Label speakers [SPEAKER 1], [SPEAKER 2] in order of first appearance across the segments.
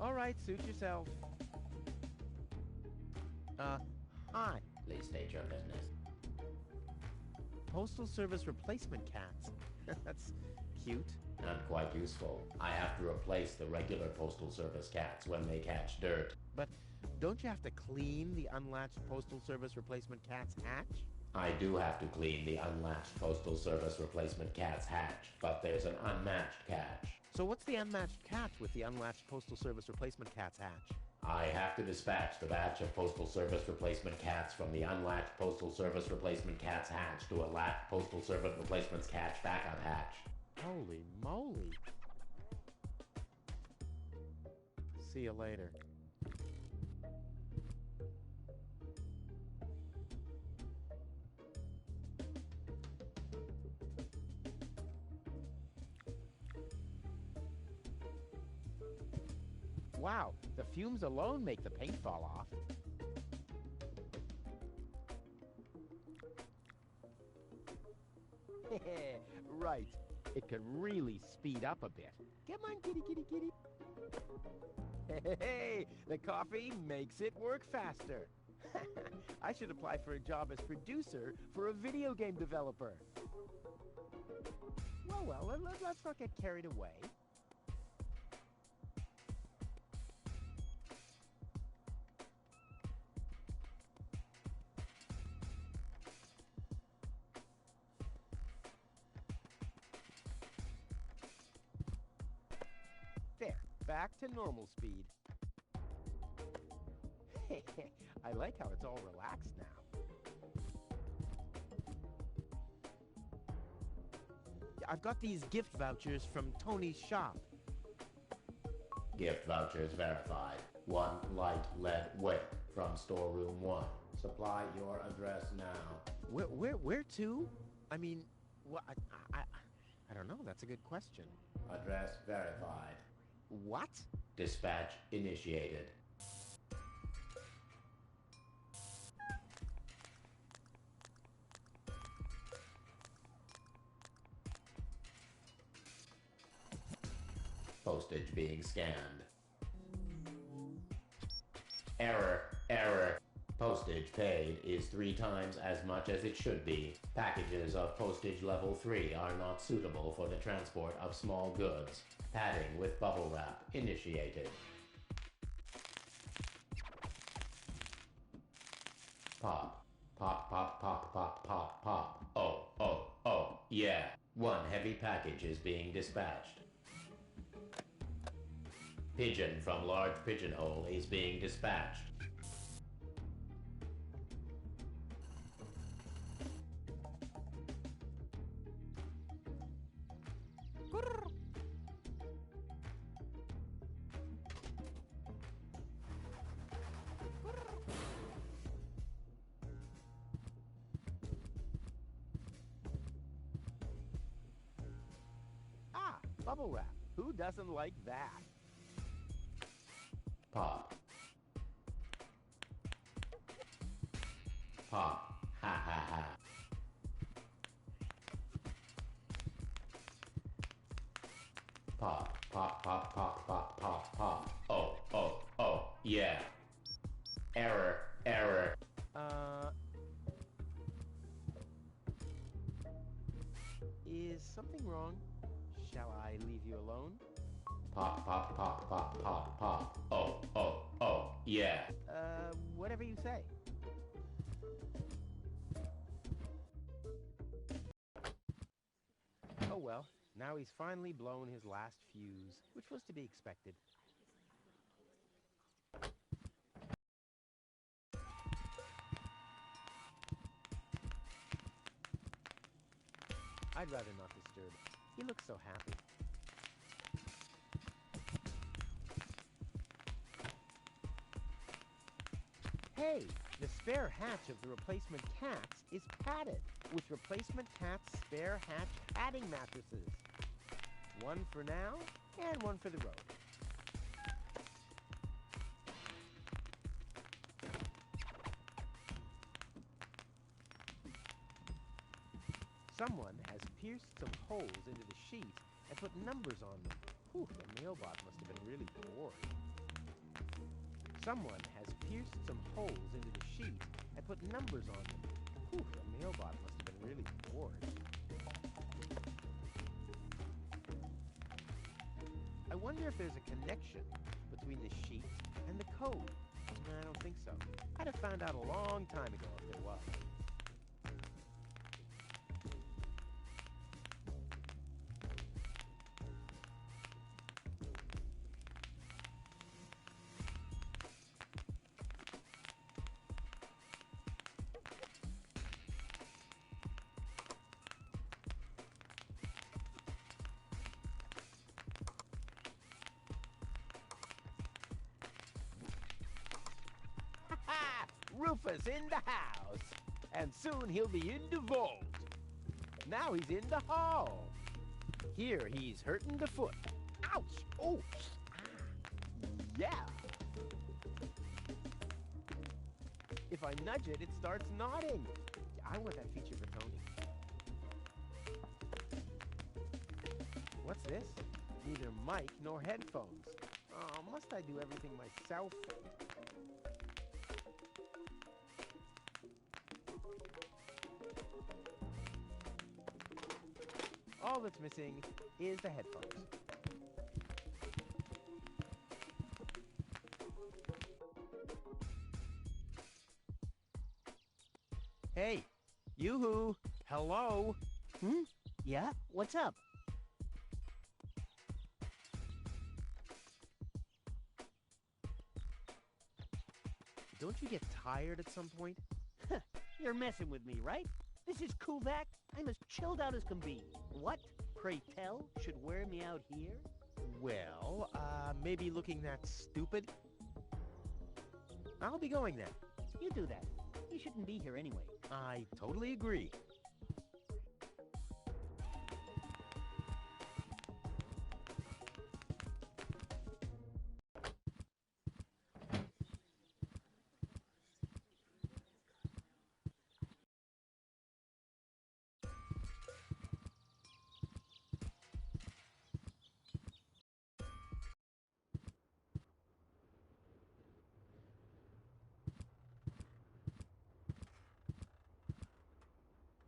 [SPEAKER 1] All right, suit yourself. Uh, Hi.
[SPEAKER 2] Please state your business.
[SPEAKER 1] Postal Service replacement cats. That's cute.
[SPEAKER 2] Not quite useful. I have to replace the regular Postal Service cats when they catch dirt.
[SPEAKER 1] But don't you have to clean the unlatched Postal Service replacement cat's hatch?
[SPEAKER 2] I do have to clean the unlatched Postal Service replacement cat's hatch, but there's an unmatched catch.
[SPEAKER 1] So what's the unmatched catch with the unlatched Postal Service replacement cat's hatch?
[SPEAKER 2] I have to dispatch the batch of Postal Service replacement cats from the unlatched Postal Service replacement cat's hatch to a latched Postal Service replacement cat's backup hatch.
[SPEAKER 1] Holy moly. See you later. Wow, the fumes alone make the paint fall off. Right, it can really speed up a bit. Come on, kitty, kitty, kitty. Hey, the coffee makes it work faster. I should apply for a job as producer for a video game developer. Well, let's not get carried away. There, back to normal speed. I like how it's all relaxed now. I've got these gift vouchers from Tony's shop.
[SPEAKER 2] Gift vouchers verified. 1 light lead weight from storeroom 1. Supply your address now.
[SPEAKER 1] Where to? I mean, what? I don't know. That's a good question.
[SPEAKER 2] Address verified.
[SPEAKER 1] What?
[SPEAKER 2] Dispatch initiated. Postage being scanned. Error. Postage paid is 3 times as much as it should be. Packages of postage level 3 are not suitable for the transport of small goods. Padding with bubble wrap initiated. Pop. Oh, yeah. 1 heavy package is being dispatched. Pigeon from large pigeonhole is being dispatched.
[SPEAKER 1] Ah, bubble wrap. Who doesn't like that?
[SPEAKER 2] Pop. Pop. Ha ha ha. Pop. Oh, yeah. Error.
[SPEAKER 1] Is something wrong? Shall I leave you alone?
[SPEAKER 2] Pop. Oh, yeah.
[SPEAKER 1] Whatever you say. Oh well, now he's finally blown his last fuse, which was to be expected. I'd rather not disturb. He looks so happy. Hey, the spare hatch of the replacement cats is padded with replacement cats spare hatch padding mattresses. 1 for now, and 1 for the road. Someone has pierced some holes into the sheet and put numbers on them. Whew, the mailbot must have been really bored. Someone has pierced some holes into the sheet and put numbers on them. Whew, the mailbot must have been really bored. I wonder if there's a connection between the sheet and the code. I don't think so. I'd have found out a long time ago if there was. Rufus in the house, and soon he'll be in the vault. Now he's in the hall. Here he's hurting the foot. Ouch! Oh! Yeah! If I nudge it, it starts nodding. I want that feature for Tony. What's this? Neither mic nor headphones. Oh, must I do everything myself? All that's missing is the headphones. Hey, yoo-hoo, hello?
[SPEAKER 3] Yeah? What's up?
[SPEAKER 1] Don't you get tired at some point?
[SPEAKER 3] You're messing with me, right? This is Kuvak. I'm as chilled out as can be. What, pray tell, should wear me out here?
[SPEAKER 1] Well, maybe looking that stupid? I'll be going then.
[SPEAKER 3] You do that. You shouldn't be here anyway.
[SPEAKER 1] I totally agree.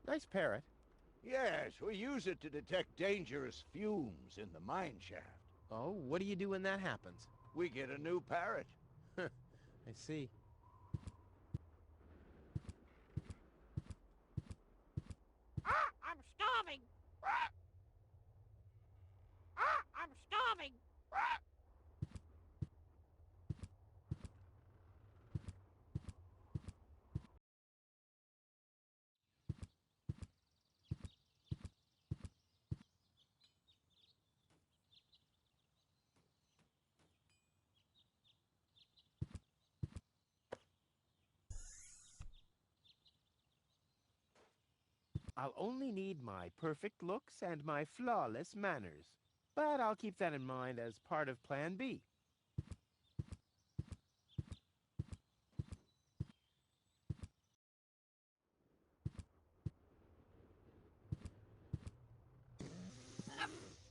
[SPEAKER 1] Nice parrot.
[SPEAKER 4] Yes, we use it to detect dangerous fumes in the mine shaft.
[SPEAKER 1] Oh, what do you do when that happens?
[SPEAKER 4] We get a new parrot.
[SPEAKER 1] I see.
[SPEAKER 3] I'm starving! I'm starving!
[SPEAKER 1] I'll only need my perfect looks and my flawless manners. But I'll keep that in mind as part of Plan B.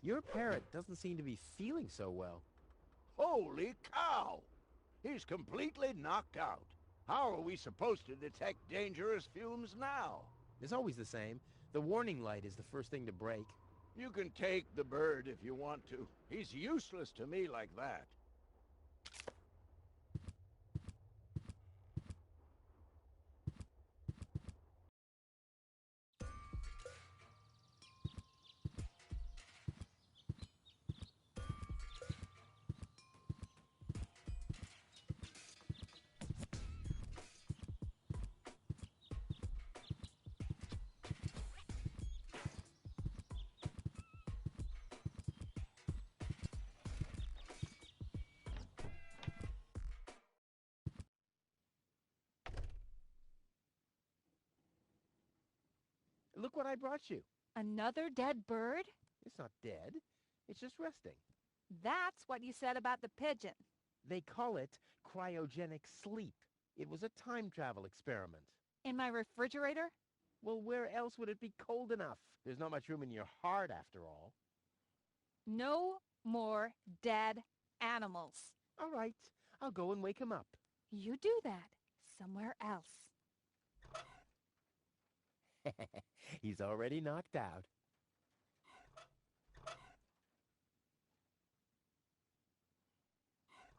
[SPEAKER 1] Your parrot doesn't seem to be feeling so well.
[SPEAKER 4] Holy cow! He's completely knocked out. How are we supposed to detect dangerous fumes now?
[SPEAKER 1] It's always the same. The warning light is the first thing to break.
[SPEAKER 4] You can take the bird if you want to. He's useless to me like that.
[SPEAKER 1] Look what I brought you.
[SPEAKER 5] Another dead bird?
[SPEAKER 1] It's not dead. It's just resting.
[SPEAKER 5] That's what you said about the pigeon.
[SPEAKER 1] They call it cryogenic sleep. It was a time travel experiment.
[SPEAKER 5] In my refrigerator?
[SPEAKER 1] Well, where else would it be cold enough? There's not much room in your heart, after all.
[SPEAKER 5] No more dead animals.
[SPEAKER 1] All right. I'll go and wake him up.
[SPEAKER 5] You do that somewhere else.
[SPEAKER 1] He's already knocked out.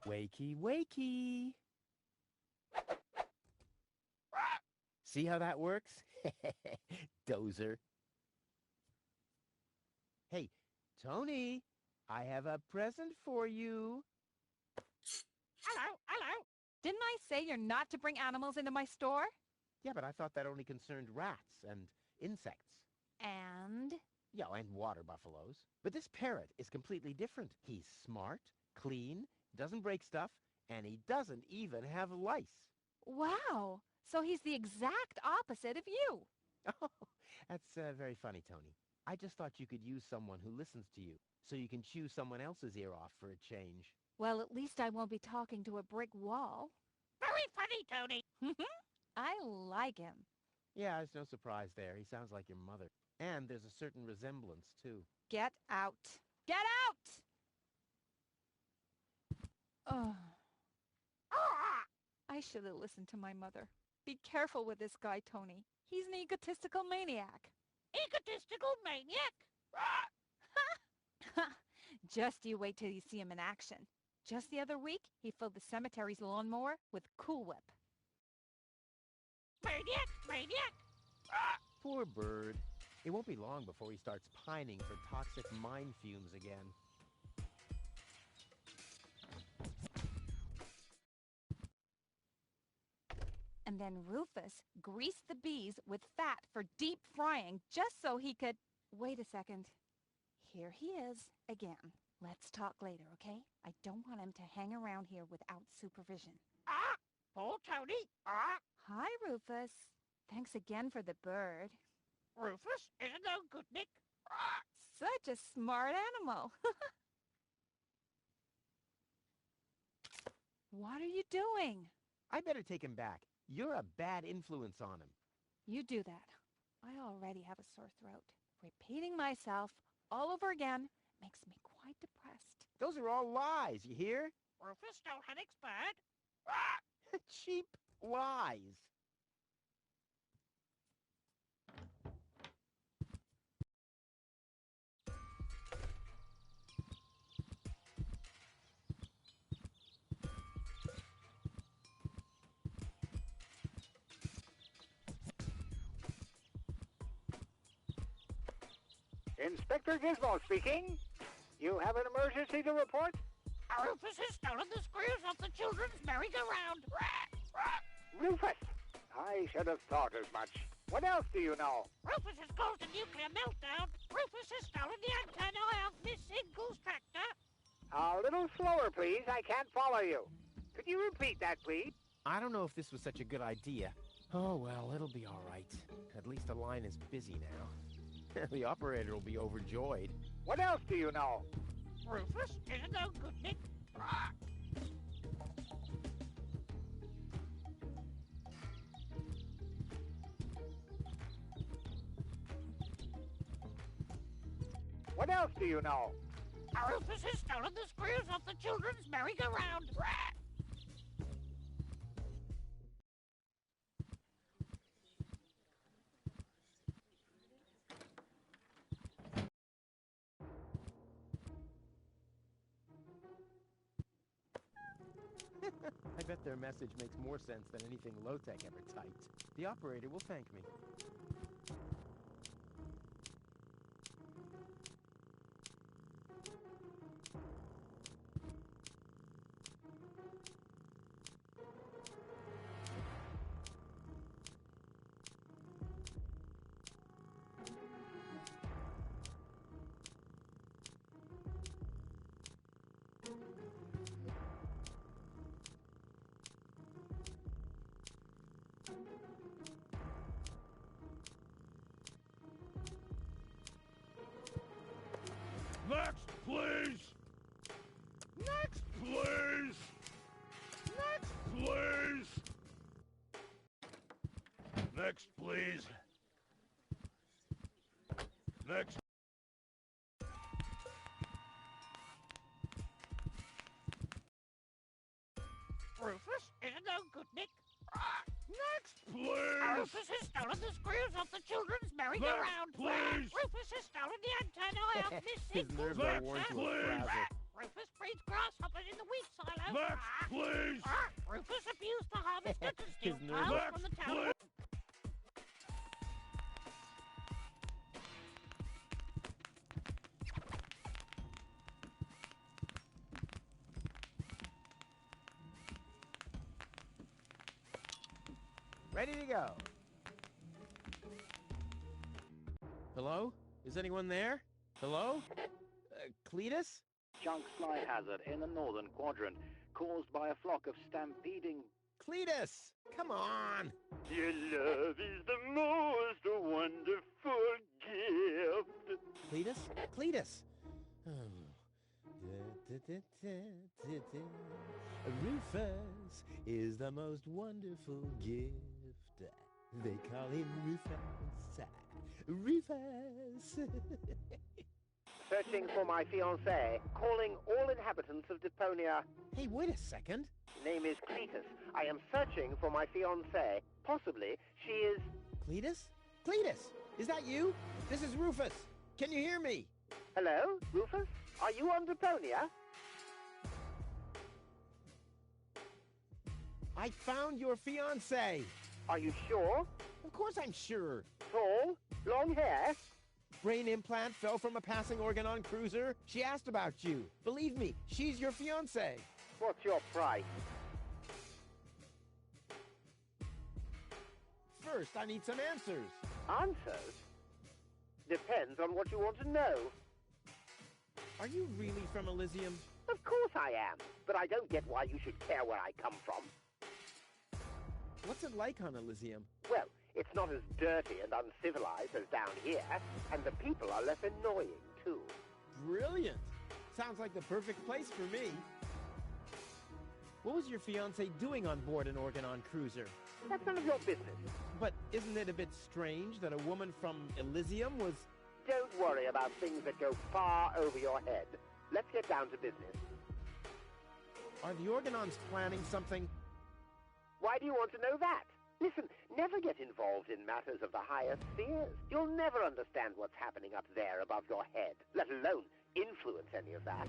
[SPEAKER 1] Wakey, wakey. See how that works? Dozer. Hey, Tony, I have a present for you.
[SPEAKER 3] Hello, hello.
[SPEAKER 5] Didn't I say you're not to bring animals into my store?
[SPEAKER 1] Yeah, but I thought that only concerned rats and insects.
[SPEAKER 5] And?
[SPEAKER 1] Yeah, and water buffaloes. But this parrot is completely different. He's smart, clean, doesn't break stuff, and he doesn't even have lice.
[SPEAKER 5] Wow! So he's the exact opposite of you.
[SPEAKER 1] Oh, that's very funny, Tony. I just thought you could use someone who listens to you, so you can chew someone else's ear off for a change.
[SPEAKER 5] Well, at least I won't be talking to a brick wall.
[SPEAKER 3] Very funny, Tony.
[SPEAKER 5] I like him.
[SPEAKER 1] Yeah, there's no surprise there. He sounds like your mother. And there's a certain resemblance, too.
[SPEAKER 5] Get out. Get out! Oh. I should have listened to my mother. Be careful with this guy, Tony. He's an egotistical maniac.
[SPEAKER 3] Egotistical maniac.
[SPEAKER 5] Just you wait till you see him in action. Just the other week, he filled the cemetery's lawnmower with Cool Whip.
[SPEAKER 3] Maniac, maniac.
[SPEAKER 1] Poor bird. It won't be long before he starts pining for toxic mine fumes again.
[SPEAKER 5] And then Rufus greased the bees with fat for deep frying just so he could... Wait a second. Here he is again. Let's talk later, okay? I don't want him to hang around here without supervision.
[SPEAKER 3] Poor Tony.
[SPEAKER 5] Hi, Rufus. Thanks again for the bird.
[SPEAKER 3] Rufus is no good, Nick.
[SPEAKER 5] Such a smart animal. What are you doing?
[SPEAKER 1] I better take him back. You're a bad influence on him.
[SPEAKER 5] You do that. I already have a sore throat. Repeating myself all over again makes me quite depressed.
[SPEAKER 1] Those are all lies, you hear?
[SPEAKER 3] Rufus don't have bad.
[SPEAKER 1] Cheap lies.
[SPEAKER 6] Inspector Gizmo speaking. You have an emergency to report?
[SPEAKER 3] Rufus has stolen the screws off the children's merry-go-round.
[SPEAKER 6] Rufus! I should have thought as much. What else do you know?
[SPEAKER 3] Rufus has caused a nuclear meltdown. Rufus has stolen the antenna of Miss Inkle's tractor.
[SPEAKER 6] A little slower, please. I can't follow you. Could you repeat that, please?
[SPEAKER 1] I don't know if this was such a good idea. Oh, well, it'll be all right. At least the line is busy now. The operator will be overjoyed.
[SPEAKER 6] What else do you know?
[SPEAKER 3] Rufus is no good, Nick.
[SPEAKER 6] What else do you know?
[SPEAKER 3] Rufus has stolen the screws off the children's merry-go-round.
[SPEAKER 1] I bet their message makes more sense than anything Low-Tech ever typed. The operator will thank me.
[SPEAKER 4] Next, please! Next, please! Next, please! Next, please! Next.
[SPEAKER 3] Rufus is a no-good-nick.
[SPEAKER 4] Next, please!
[SPEAKER 3] Rufus has stolen the screws off the children's merry-go-round.
[SPEAKER 4] Please!
[SPEAKER 3] Rufus has stolen the antenna off Miss
[SPEAKER 1] His
[SPEAKER 3] Sinkle's
[SPEAKER 1] nerves are worn
[SPEAKER 3] boat.
[SPEAKER 1] to a frazzle.
[SPEAKER 3] Rufus breeds grasshoppers in the wheat silo.
[SPEAKER 4] Next, please!
[SPEAKER 3] Rufus abused the harvester to steal
[SPEAKER 1] His
[SPEAKER 3] tiles
[SPEAKER 1] nervous.
[SPEAKER 3] from the town.
[SPEAKER 1] Ready to go. Hello? Is anyone there? Hello? Cletus?
[SPEAKER 6] Chunk fly hazard in the northern quadrant, caused by a flock of stampeding...
[SPEAKER 1] Cletus! Come on!
[SPEAKER 6] Your love is the most wonderful gift.
[SPEAKER 1] Cletus? Cletus! Rufus is the most wonderful gift. They call him Rufus. Rufus!
[SPEAKER 6] Searching for my fiancée, calling all inhabitants of Deponia.
[SPEAKER 1] Hey, wait a second.
[SPEAKER 6] Name is Cletus. I am searching for my fiancée. Possibly she is...
[SPEAKER 1] Cletus? Cletus! Is that you? This is Rufus. Can you hear me?
[SPEAKER 6] Hello, Rufus? Are you on Deponia?
[SPEAKER 1] I found your fiancée.
[SPEAKER 6] Are you sure?
[SPEAKER 1] Of course I'm sure.
[SPEAKER 6] Tall? Long hair?
[SPEAKER 1] Brain implant fell from a passing Organon cruiser. She asked about you. Believe me, she's your fiancée.
[SPEAKER 6] What's your price?
[SPEAKER 1] First, I need some answers.
[SPEAKER 6] Answers? Depends on what you want to know.
[SPEAKER 1] Are you really from Elysium?
[SPEAKER 6] Of course I am, but I don't get why you should care where I come from.
[SPEAKER 1] What's it like on Elysium?
[SPEAKER 6] Well, it's not as dirty and uncivilized as down here, and the people are less annoying, too.
[SPEAKER 1] Brilliant. Sounds like the perfect place for me. What was your fiancé doing on board an Organon cruiser?
[SPEAKER 6] That's none of your business.
[SPEAKER 1] But isn't it a bit strange that a woman from Elysium was...
[SPEAKER 6] Don't worry about things that go far over your head. Let's get down to business.
[SPEAKER 1] Are the Organons planning something?
[SPEAKER 6] Why do you want to know that? Listen, never get involved in matters of the higher spheres. You'll never understand what's happening up there above your head, let alone influence any of that.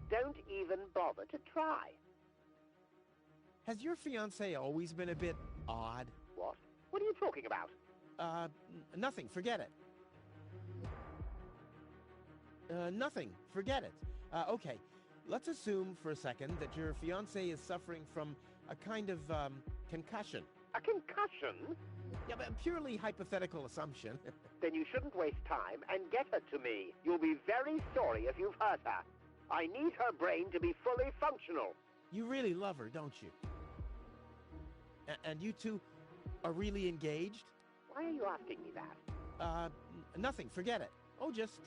[SPEAKER 6] Don't even bother to try.
[SPEAKER 1] Has your fiancé always been a bit odd?
[SPEAKER 6] What? What are you talking about?
[SPEAKER 1] Nothing. Forget it. Nothing. Forget it. Okay. Let's assume for a second that your fiancé is suffering from a kind of, concussion.
[SPEAKER 6] A concussion?
[SPEAKER 1] Yeah, but purely hypothetical assumption.
[SPEAKER 6] Then you shouldn't waste time and get her to me. You'll be very sorry if you've hurt her. I need her brain to be fully functional.
[SPEAKER 1] You really love her, don't you? And you two are really engaged?
[SPEAKER 6] Why are you asking me that?
[SPEAKER 1] Nothing. Forget it. Oh, just,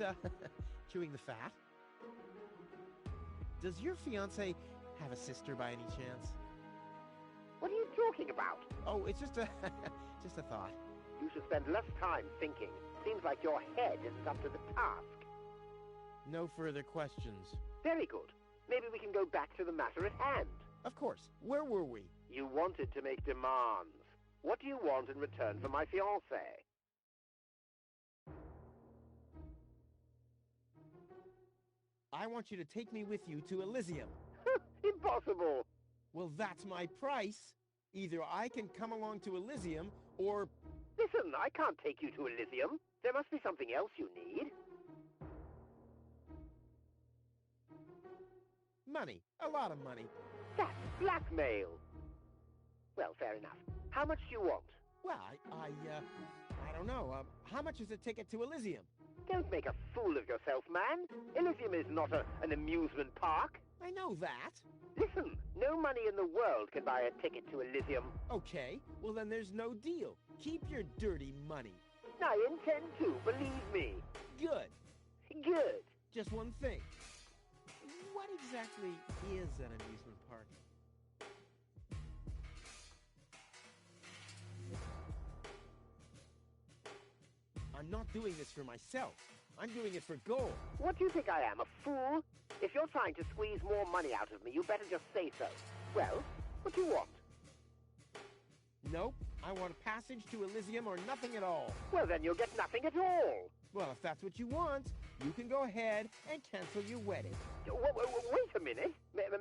[SPEAKER 1] chewing the fat. Does your fiancé have a sister by any chance?
[SPEAKER 6] What are you talking about?
[SPEAKER 1] Oh, it's just a, just a thought.
[SPEAKER 6] You should spend less time thinking. Seems like your head isn't up to the task.
[SPEAKER 1] No further questions.
[SPEAKER 6] Very good. Maybe we can go back to the matter at hand.
[SPEAKER 1] Of course. Where were we?
[SPEAKER 6] You wanted to make demands. What do you want in return for my fiancée?
[SPEAKER 1] I want you to take me with you to Elysium.
[SPEAKER 6] Impossible.
[SPEAKER 1] Well, that's my price. Either I can come along to Elysium, or...
[SPEAKER 6] Listen, I can't take you to Elysium. There must be something else you need.
[SPEAKER 1] Money. A lot of money.
[SPEAKER 6] That's blackmail. Well, fair enough. How much do you want?
[SPEAKER 1] Well, I don't know. How much is a ticket to Elysium?
[SPEAKER 6] Don't make a fool of yourself, man. Elysium is not an amusement park.
[SPEAKER 1] I know that.
[SPEAKER 6] Listen, no money in the world can buy a ticket to Elysium.
[SPEAKER 1] Okay, well then there's no deal. Keep your dirty money.
[SPEAKER 6] I intend to, believe me.
[SPEAKER 1] Good.
[SPEAKER 6] Good.
[SPEAKER 1] Just one thing. What exactly is an amusement park? I'm not doing this for myself. I'm doing it for gold.
[SPEAKER 6] What do you think I am, a fool? If you're trying to squeeze more money out of me, you better just say so. Well, What do you want?
[SPEAKER 1] Nope. I want a passage to Elysium or nothing at all.
[SPEAKER 6] Well, then you'll get nothing at all.
[SPEAKER 1] Well, if that's what you want, you can go ahead and cancel your wedding.
[SPEAKER 6] Wait a minute.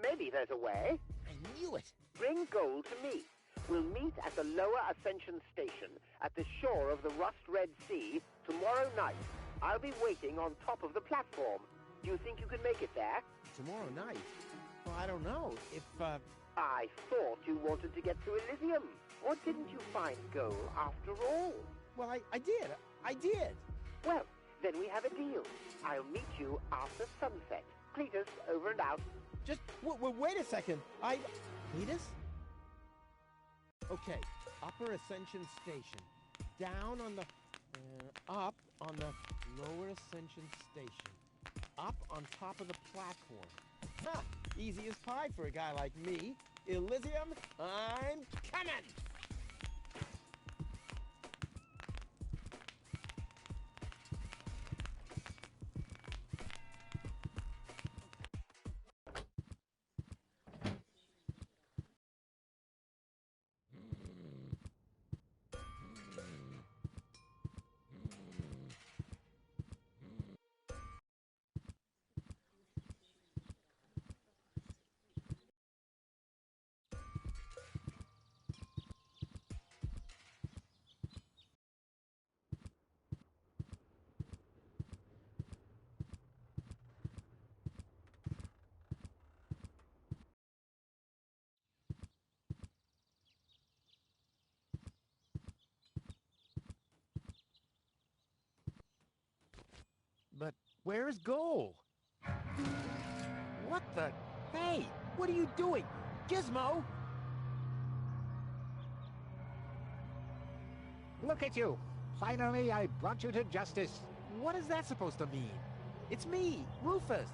[SPEAKER 6] Maybe there's a way.
[SPEAKER 1] I knew it.
[SPEAKER 6] Bring gold to me. We'll meet at the Lower Ascension Station at the shore of the Rust-Red Sea tomorrow night. I'll be waiting on top of the platform. Do you think you can make it there?
[SPEAKER 1] Tomorrow night? Well, I don't know. If,
[SPEAKER 6] I thought you wanted to get to Elysium. Or didn't you find gold after all?
[SPEAKER 1] Well, I did. I did.
[SPEAKER 6] Well, then we have a deal. I'll meet you after sunset. Cletus, over and out.
[SPEAKER 1] Just, wait a second. Cletus? Okay, Upper Ascension Station. Down on the... up on the Lower Ascension Station. Up on top of the platform. Ha! Easy as pie for a guy like me. Elysium, I'm coming! But where's Goal? What the... Hey, what are you doing? Gizmo!
[SPEAKER 7] Look at you! Finally, I brought you to justice.
[SPEAKER 1] What is that supposed to mean? It's me, Rufus.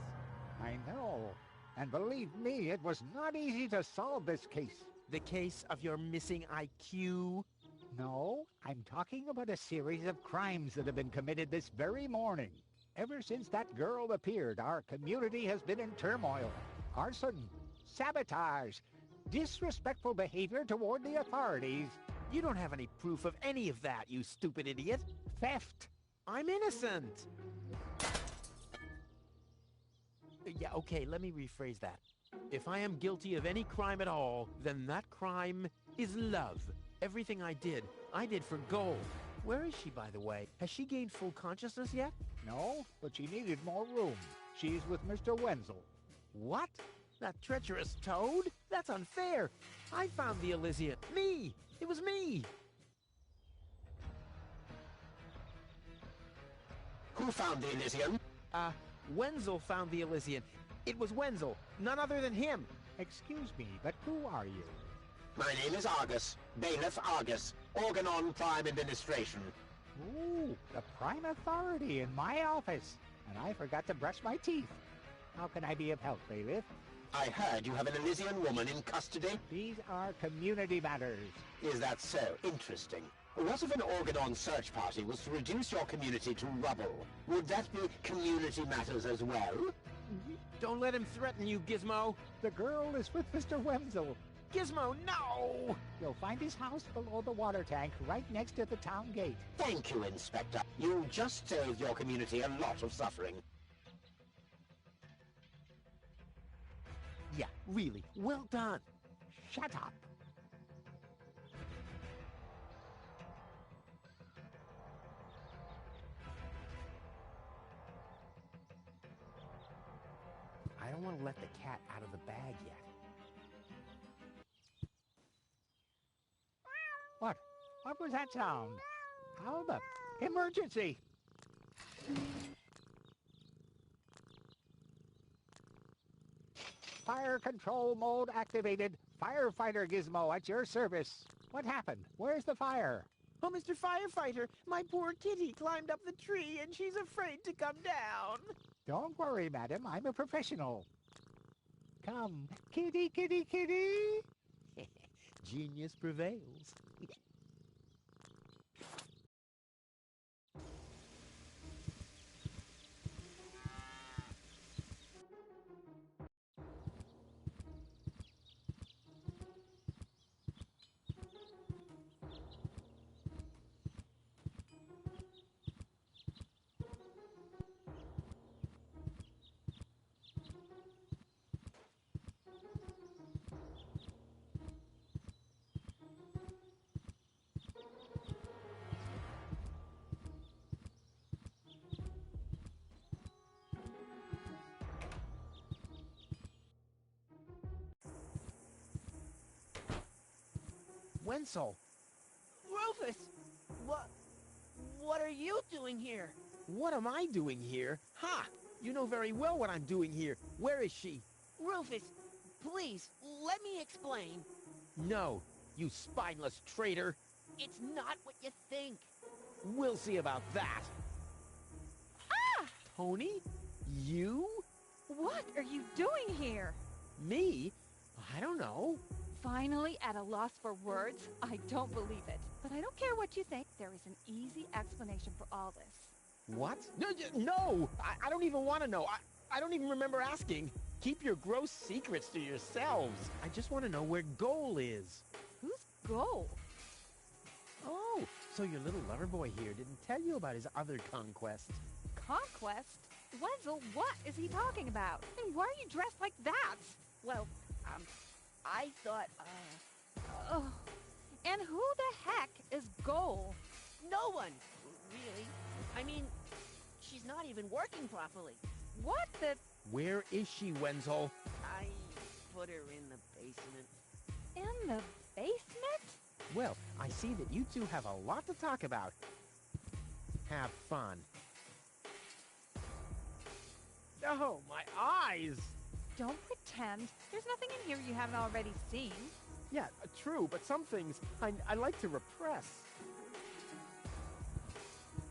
[SPEAKER 7] I know. And believe me, it was not easy to solve this case.
[SPEAKER 1] The case of your missing IQ?
[SPEAKER 7] No, I'm talking about a series of crimes that have been committed this very morning. Ever since that girl appeared, our community has been in turmoil. Arson, sabotage, disrespectful behavior toward the authorities.
[SPEAKER 1] You don't have any proof of any of that, you stupid idiot.
[SPEAKER 7] Theft.
[SPEAKER 1] I'm innocent. Yeah, okay, let me rephrase that. If I am guilty of any crime at all, then that crime is love. Everything I did for gold. Where is she, by the way? Has she gained full consciousness yet?
[SPEAKER 7] No, but she needed more room. She's with Mr. Wenzel.
[SPEAKER 1] What? That treacherous toad? That's unfair. I found the Elysian. Me! It was me!
[SPEAKER 8] Who found the Elysian?
[SPEAKER 1] Wenzel found the Elysian. It was Wenzel, none other than him.
[SPEAKER 7] Excuse me, but who are you?
[SPEAKER 8] My name is Argus, Bailiff Argus, Organon Prime Administration.
[SPEAKER 7] Ooh, the prime authority in my office. And I forgot to brush my teeth. How can I be of help, Bailiff?
[SPEAKER 8] I heard you have an Elysian woman in custody.
[SPEAKER 7] These are community matters.
[SPEAKER 8] Is that so? Interesting. What if an Organon search party was to reduce your community to rubble? Would that be community matters as well?
[SPEAKER 1] Don't let him threaten you, Gizmo.
[SPEAKER 7] The girl is with Mr. Wenzel.
[SPEAKER 1] Gizmo, no!
[SPEAKER 7] You'll find his house below the water tank, right next to the town gate.
[SPEAKER 8] Thank you, Inspector. You just saved your community a lot of suffering.
[SPEAKER 1] Yeah, really, well done.
[SPEAKER 7] Shut up.
[SPEAKER 1] I don't want to let the cat out of the bag yet.
[SPEAKER 7] What? What was that sound? How the... Emergency! Fire control mode activated. Firefighter Gizmo at your service. What happened? Where's the fire?
[SPEAKER 1] Oh, Mr. Firefighter, my poor kitty climbed up the tree and she's afraid to come down.
[SPEAKER 7] Don't worry, madam. I'm a professional. Come, kitty, kitty, kitty.
[SPEAKER 1] Genius prevails. Wenzel.
[SPEAKER 3] Rufus! What are you doing here?
[SPEAKER 1] What am I doing here? Ha! You know very well what I'm doing here. Where is she?
[SPEAKER 3] Rufus, please, let me explain.
[SPEAKER 1] No, you spineless traitor.
[SPEAKER 3] It's not what you think.
[SPEAKER 1] We'll see about that.
[SPEAKER 5] Ah!
[SPEAKER 1] Tony? You?
[SPEAKER 5] What are you doing here?
[SPEAKER 1] Me? I don't know.
[SPEAKER 5] Finally at a loss for words? I don't believe it. But I don't care what you think. There is an easy explanation for all this.
[SPEAKER 1] What? No! I don't even want to know. I don't even remember asking. Keep your gross secrets to yourselves. I just want to know where Goal is.
[SPEAKER 5] Who's Goal?
[SPEAKER 1] Oh, so your little lover boy here didn't tell you about his other conquests.
[SPEAKER 5] Conquest? Wenzel, what is he talking about? And why are you dressed like that?
[SPEAKER 3] Well, I thought,
[SPEAKER 5] Oh. And who the heck is Goal?
[SPEAKER 3] no one, really. I mean, she's not even working properly.
[SPEAKER 5] What the...
[SPEAKER 1] Where is she, Wenzel?
[SPEAKER 3] I put her in the basement.
[SPEAKER 5] In the basement?
[SPEAKER 1] Well, I see that you two have a lot to talk about. Have fun. Oh, my eyes!
[SPEAKER 5] Don't pretend. There's nothing in here you haven't already seen.
[SPEAKER 1] Yeah, true, but some things I like to repress.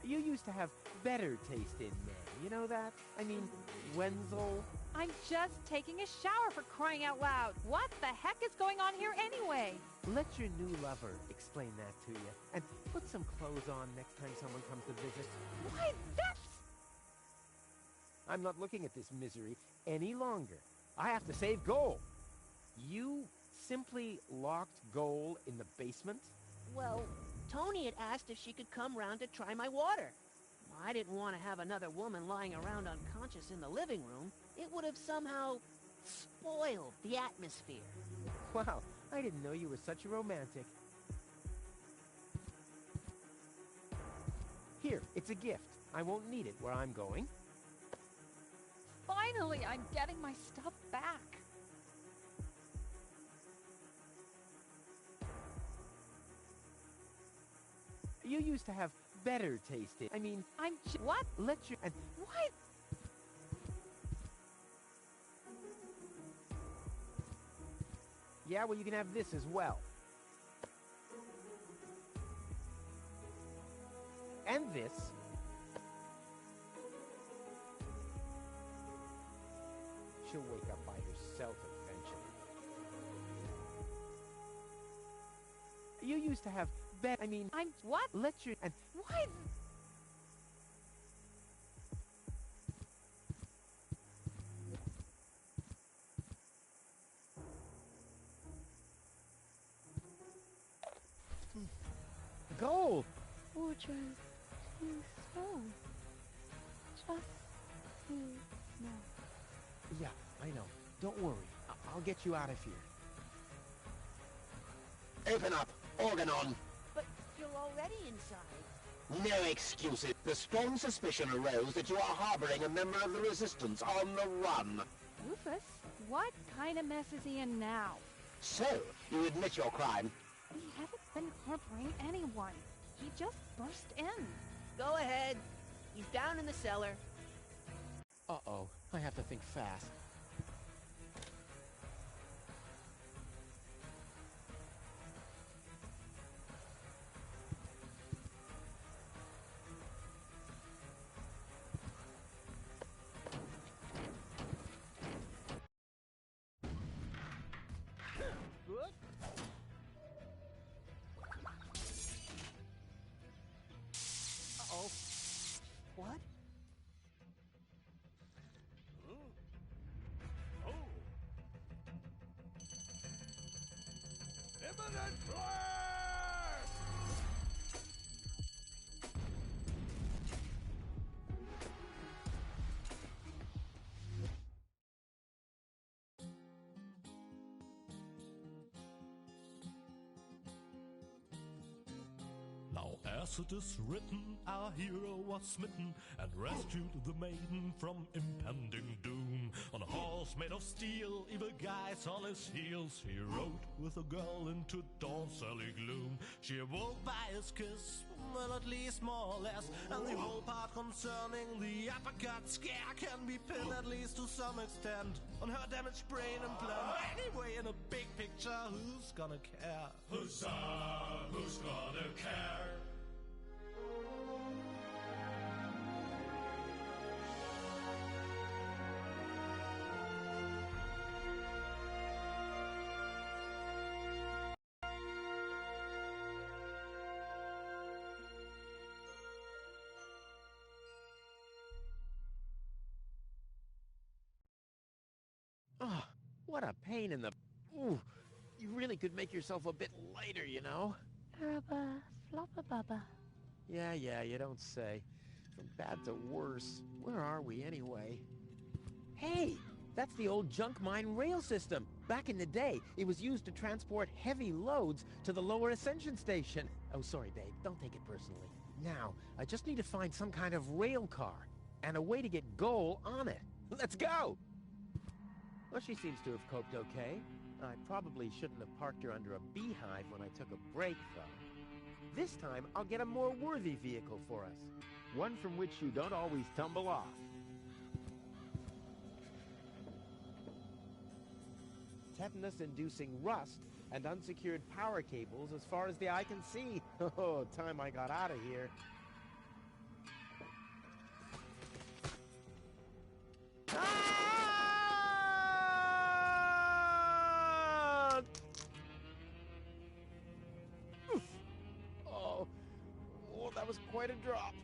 [SPEAKER 1] You used to have better taste in men, you know that? I mean, Wenzel.
[SPEAKER 5] I'm just taking a shower for crying out loud. What the heck is going on here anyway?
[SPEAKER 1] Let your new lover explain that to you. And put some clothes on next time someone comes to visit.
[SPEAKER 5] Why, that's...
[SPEAKER 1] I'm not looking at this misery any longer. I have to save Goal. You simply locked Goal in the basement?
[SPEAKER 3] Well, Tony had asked if she could come round to try my water. I didn't want to have another woman lying around unconscious in the living room. It would have somehow spoiled the atmosphere.
[SPEAKER 1] Wow, I didn't know you were such a romantic. Here, it's a gift. I won't need it where I'm going.
[SPEAKER 5] Finally, I'm getting my stuff back.
[SPEAKER 1] You used to have better taste in... I mean,
[SPEAKER 5] What?
[SPEAKER 1] let your... And
[SPEAKER 5] What?
[SPEAKER 1] yeah, well, you can have this as well. And this. She'll wake up by herself eventually. You used to have I mean,
[SPEAKER 5] What?
[SPEAKER 1] let your... And
[SPEAKER 5] What?
[SPEAKER 1] Goal!
[SPEAKER 5] Or just too slow. Just too slow.
[SPEAKER 1] Yeah, I know. Don't worry. I'll get you out of here.
[SPEAKER 8] Open up! Organ on!
[SPEAKER 3] But you're already inside.
[SPEAKER 8] No excuses. The strong suspicion arose that you are harboring a member of the Resistance on the run.
[SPEAKER 5] Rufus, what kind of mess is he in now?
[SPEAKER 8] So, you admit your crime.
[SPEAKER 5] We haven't been harboring anyone. He just burst in.
[SPEAKER 3] Go ahead. He's down in the cellar.
[SPEAKER 1] Uh-oh. I have to think fast.
[SPEAKER 3] Uh-oh. What?
[SPEAKER 4] Imminent blast!
[SPEAKER 9] Now, As it is written, our hero was smitten and rescued the maiden from impending doom. On a horse made of steel, evil guys on his heels, he rode with a girl into dawn's early gloom. She awoke by his kiss, well, at least more or less, and the whole part concerning the uppercut scare can be pinned, at least to some extent, on her damaged brain implant. Anyway, in a big picture, who's gonna care? Huzzah, who's gonna care?
[SPEAKER 1] Oh, what a pain in the... Ooh, you really could make yourself a bit lighter, you know?
[SPEAKER 5] Rubba, floppa bubba.
[SPEAKER 1] Yeah, you don't say. From bad to worse. Where are we, anyway? Hey! That's the old junk mine rail system. Back in the day, it was used to transport heavy loads to the lower ascension station. Oh, sorry, babe. Don't take it personally. Now, I just need to find some kind of rail car and a way to get Goal on it. Let's go! Well, she seems to have coped okay. I probably shouldn't have parked her under a beehive when I took a break, though. This time, I'll get a more worthy vehicle for us.
[SPEAKER 7] One from which you don't always tumble off.
[SPEAKER 1] Tetanus-inducing rust and unsecured power cables as far as the eye can see. Oh, time I got out of here. That was quite a drop.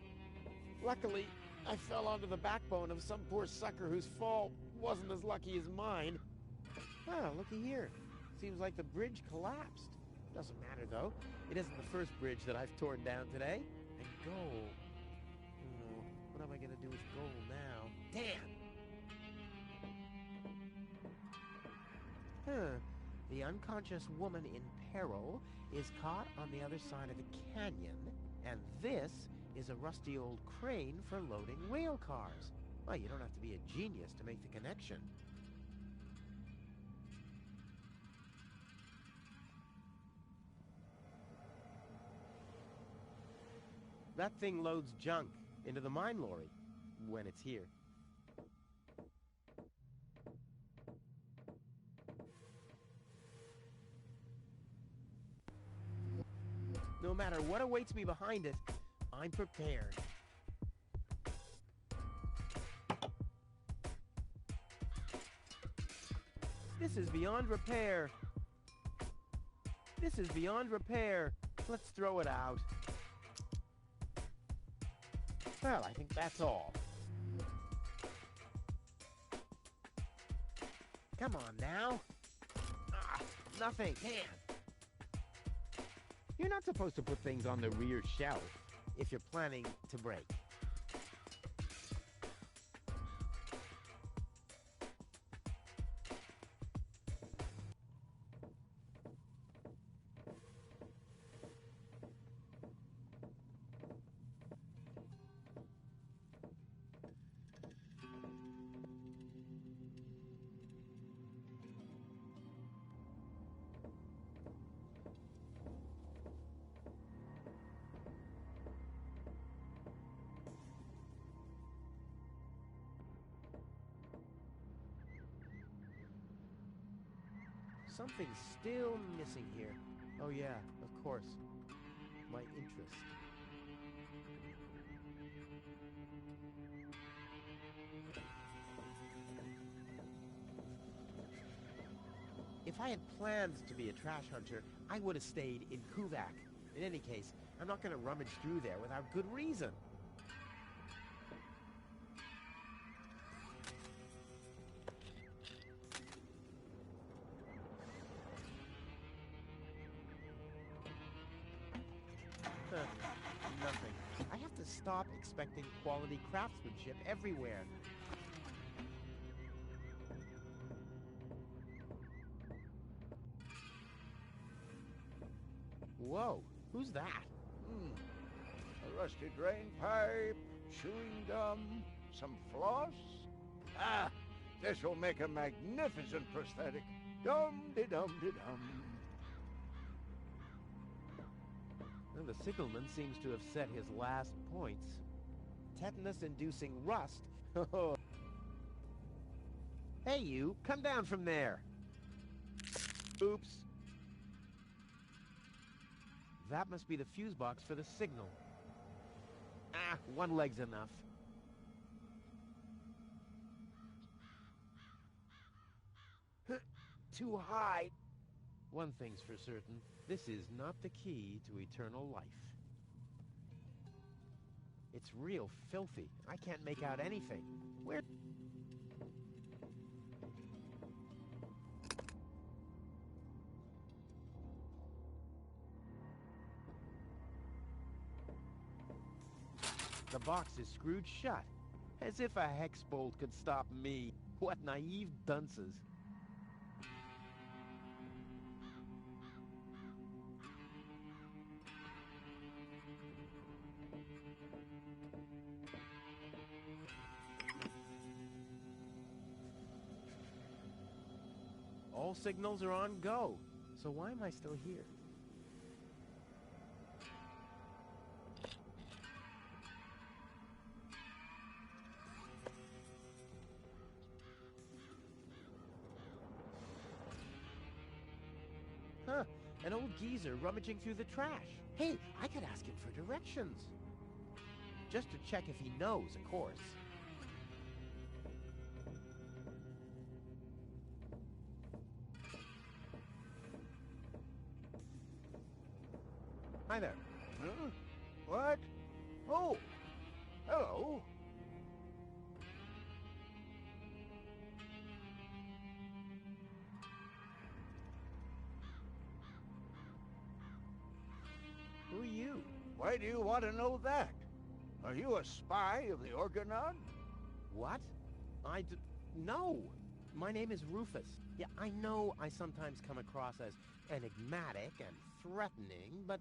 [SPEAKER 1] Luckily, I fell onto the backbone of some poor sucker whose fall wasn't as lucky as mine. Ah, looky here. Seems like the bridge collapsed. Doesn't matter, though. It isn't the first bridge that I've torn down today. And Goal. Oh, what am I going to do with Goal now? Damn! The unconscious woman in peril is caught on the other side of the canyon. And this is a rusty old crane for loading rail cars. Well, you don't have to be a genius to make the connection. That thing loads junk into the mine lorry when it's here. No matter what awaits me behind it, I'm prepared. This is beyond repair. This is beyond repair. Let's throw it out. Well, I think that's all. Come on now. Ah, nothing. Damn.
[SPEAKER 7] You're not supposed to put things on the rear shelf
[SPEAKER 1] if you're planning to break. Something's still missing here. Oh yeah, of course. My interest. If I had planned to be a trash hunter, I would have stayed in Kuvak. In any case, I'm not going to rummage through there without good reason. Nothing. I have to stop expecting quality craftsmanship everywhere. Whoa, who's that?
[SPEAKER 4] rusty drain pipe, chewing gum, some floss. Ah, this will make a magnificent prosthetic. Dum-de-dum-de-dum.
[SPEAKER 1] Well, the signalman seems to have set his last points. Tetanus-inducing rust? Hey, you! Come down from there! Oops. That must be the fuse box for the signal. Ah, one leg's enough. Too high. One thing's for certain. This is not the key to eternal life. It's real filthy. I can't make out anything. Where... The box is screwed shut. As if a hex bolt could stop me. What naive dunces. All signals are on go. So why am I still here? Huh, an old geezer rummaging through the trash. Hey, I could ask him for directions. Just to check if he knows, of course. Hi there.
[SPEAKER 4] Huh? What? Oh, hello.
[SPEAKER 1] Who are you?
[SPEAKER 4] Why do you want to know that? Are you a spy of the Organon?
[SPEAKER 1] What? No. My name is Rufus. Yeah, I know I sometimes come across as enigmatic and threatening, but...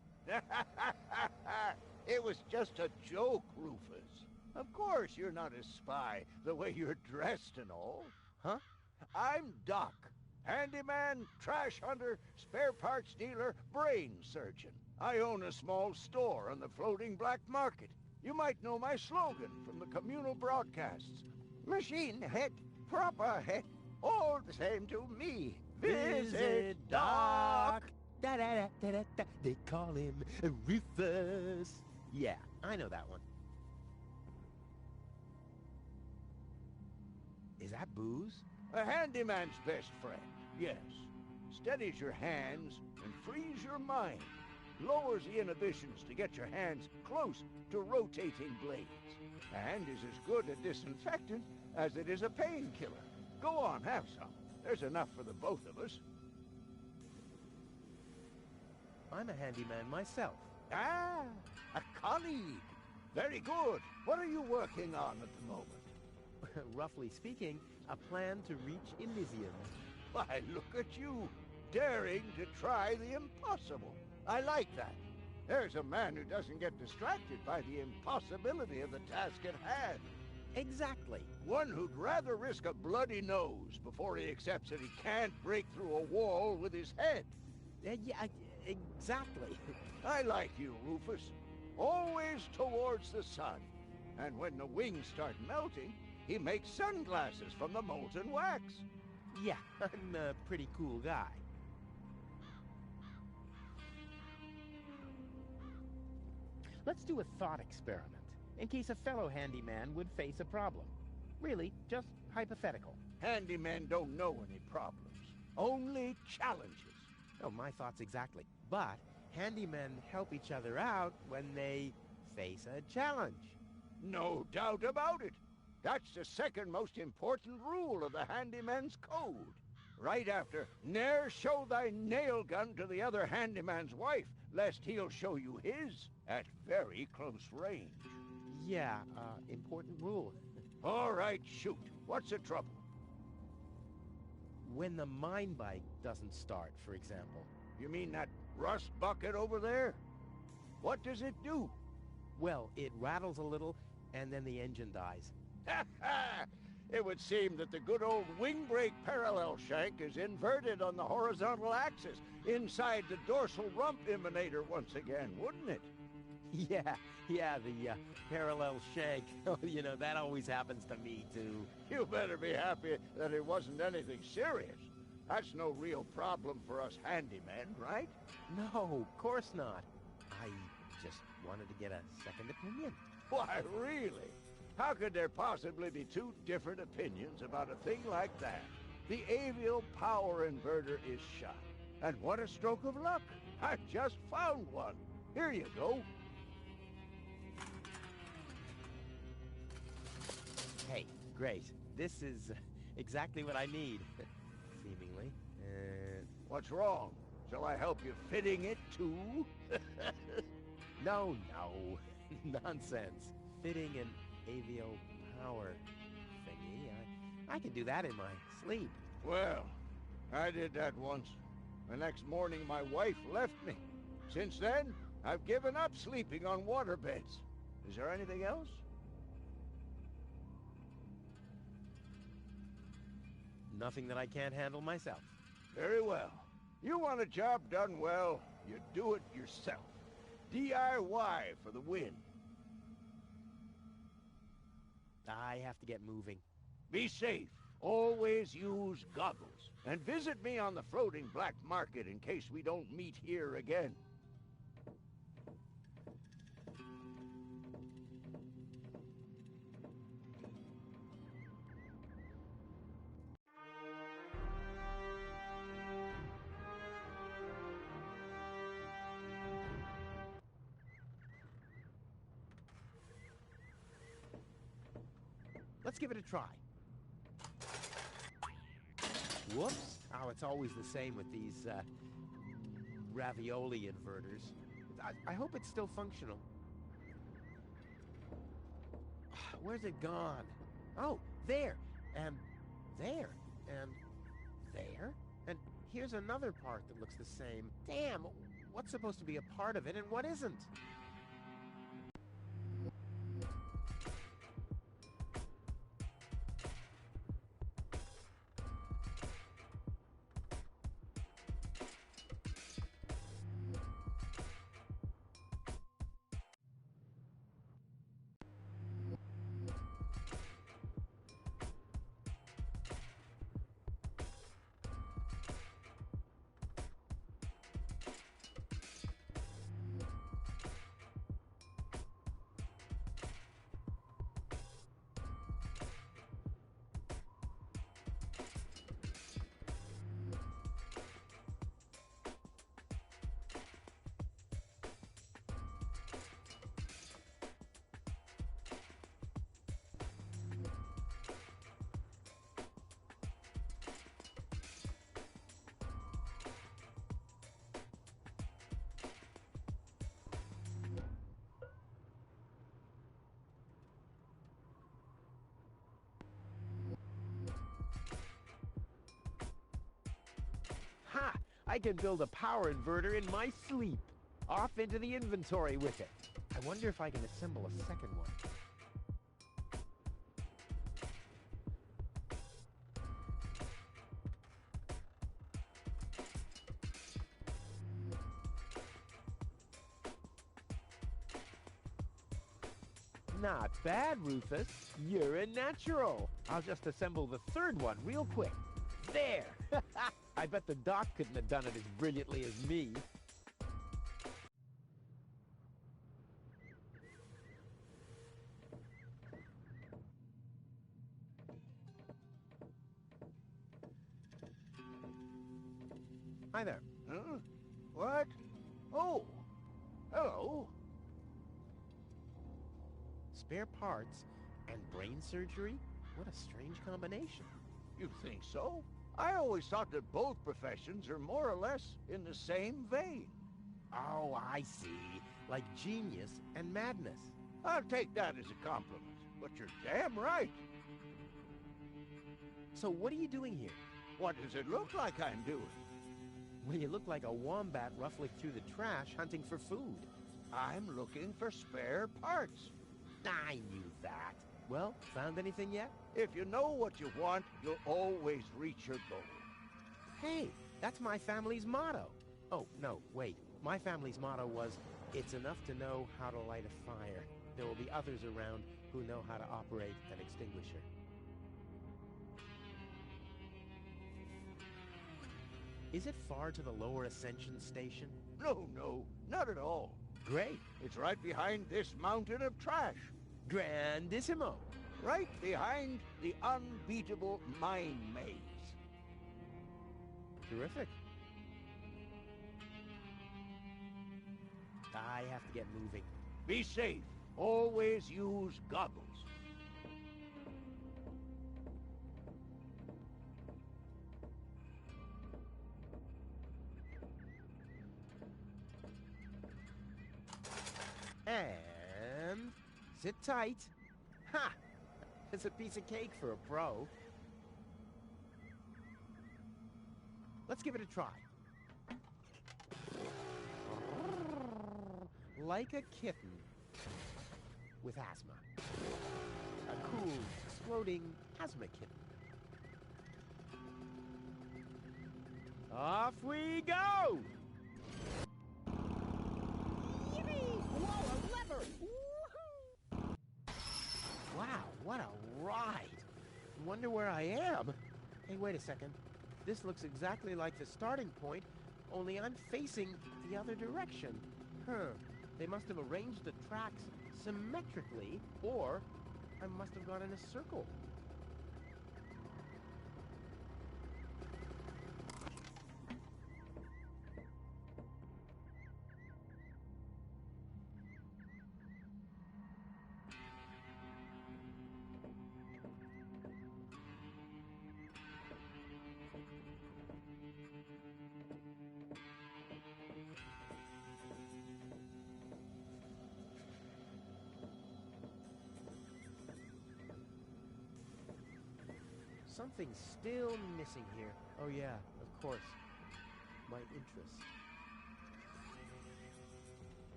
[SPEAKER 4] It was just a joke, Rufus. Of course you're not a spy, the way you're dressed and all.
[SPEAKER 1] Huh?
[SPEAKER 4] I'm Doc. Handyman, trash hunter, spare parts dealer, brain surgeon. I own a small store on the floating black market. You might know my slogan from the communal broadcasts. Machine head, proper head, all the same to me. Visit Doc.
[SPEAKER 1] Da-da-da-da-da-da. They call him Rufus. Yeah, I know that one. Is that booze?
[SPEAKER 4] A handyman's best friend, yes. Steadies your hands and frees your mind. Lowers the inhibitions to get your hands close to rotating blades. And is as good a disinfectant as it is a painkiller. Go on, have some. There's enough for the both of us.
[SPEAKER 1] I'm a handyman myself.
[SPEAKER 4] Ah, a colleague. Very good. What are you working on at the moment?
[SPEAKER 1] Roughly speaking, a plan to reach Elysium.
[SPEAKER 4] Why, look at you, daring to try the impossible. I like that. There's a man who doesn't get distracted by the impossibility of the task at hand.
[SPEAKER 1] Exactly.
[SPEAKER 4] One who'd rather risk a bloody nose before he accepts that he can't break through a wall with his head.
[SPEAKER 1] Exactly.
[SPEAKER 4] I like you, Rufus. Always towards the sun. And when the wings start melting, he makes sunglasses from the molten wax.
[SPEAKER 1] Yeah, I'm a pretty cool guy. Let's do a thought experiment, in case a fellow handyman would face a problem. Really, just hypothetical.
[SPEAKER 4] Handymen don't know any problems, only challenges.
[SPEAKER 1] Oh, my thoughts exactly. But handymen help each other out when they face a challenge.
[SPEAKER 4] No doubt about it. That's the second most important rule of the handyman's code. Right after, ne'er show thy nail gun to the other handyman's wife, lest he'll show you his at very close range.
[SPEAKER 1] Yeah, important rule.
[SPEAKER 4] All right, shoot. What's the trouble?
[SPEAKER 1] When the mine bike doesn't start, for example.
[SPEAKER 4] You mean that rust bucket over there? What does it do?
[SPEAKER 1] Well, it rattles a little, and then the engine dies.
[SPEAKER 4] Ha ha! It would seem that the good old wing brake parallel shank is inverted on the horizontal axis inside the dorsal rump emanator once again, wouldn't it?
[SPEAKER 1] Yeah, the parallel shank. You know, that always happens to me, too.
[SPEAKER 4] You better be happy that it wasn't anything serious. That's no real problem for us handymen, right?
[SPEAKER 1] No, of course not. I just wanted to get a second opinion.
[SPEAKER 4] Why, really? How could there possibly be two different opinions about a thing like that? The avial power inverter is shot. And what a stroke of luck! I just found one. Here you go.
[SPEAKER 1] Hey, great. This is exactly what I need, seemingly.
[SPEAKER 4] What's wrong? Shall I help you fitting it, too?
[SPEAKER 1] No. Nonsense. Fitting an avial power thingy. I can do that in my sleep.
[SPEAKER 4] Well, I did that once. The next morning, my wife left me. Since then, I've given up sleeping on waterbeds. Is there anything else?
[SPEAKER 1] Nothing that I can't handle myself.
[SPEAKER 4] Very well. You want a job done well, you do it yourself. DIY for the win.
[SPEAKER 1] I have to get moving.
[SPEAKER 4] Be safe. Always use goggles. And visit me on the floating black market in case we don't meet here again.
[SPEAKER 1] Let's give it a try. Whoops. Oh, it's always the same with these ravioli inverters. I hope it's still functional. Where's it gone? Oh, there. And there. And there. And here's another part that looks the same. Damn, what's supposed to be a part of it and what isn't? Ha! I can build a power inverter in my sleep. Off into the inventory with it. I wonder if I can assemble a second one. Not bad, Rufus. You're a natural. I'll just assemble the third one real quick. There! I bet the doc couldn't have done it as brilliantly as me. Hi there.
[SPEAKER 4] Huh? What? Oh! Hello.
[SPEAKER 1] Spare parts and brain surgery? What a strange combination.
[SPEAKER 4] You think so? I always thought that both professions are more or less in the same vein.
[SPEAKER 1] Oh, I see. Like genius and madness.
[SPEAKER 4] I'll take that as a compliment, but you're damn right.
[SPEAKER 1] So what are you doing here?
[SPEAKER 4] What does it look like I'm doing?
[SPEAKER 1] Well, you look like a wombat ruffling through the trash hunting for food.
[SPEAKER 4] I'm looking for spare parts.
[SPEAKER 1] I knew that. Well, found anything yet?
[SPEAKER 4] If you know what you want, you'll always reach your goal.
[SPEAKER 1] Hey, that's my family's motto. Oh, no, wait. My family's motto was, it's enough to know how to light a fire. There will be others around who know how to operate an extinguisher. Is it far to the lower ascension station?
[SPEAKER 4] No, not at all.
[SPEAKER 1] Great.
[SPEAKER 4] It's right behind this mountain of trash.
[SPEAKER 1] Grandissimo.
[SPEAKER 4] Right behind the unbeatable mine maze.
[SPEAKER 1] Terrific. I have to get moving.
[SPEAKER 4] Be safe. Always use goggles.
[SPEAKER 1] And sit tight. Ha! It's a piece of cake for a pro. Let's give it a try. Like a kitten with asthma. A cool, exploding asthma kitten. Off we go! Yippee! Whoa, a lever! Woohoo! Wow, what a ride! Wonder where I am. Hey, wait a second. This looks exactly like the starting point, only I'm facing the other direction. Huh. They must have arranged the tracks symmetrically, or I must have gone in a circle. Something's still missing here. Oh yeah, of course. My interest.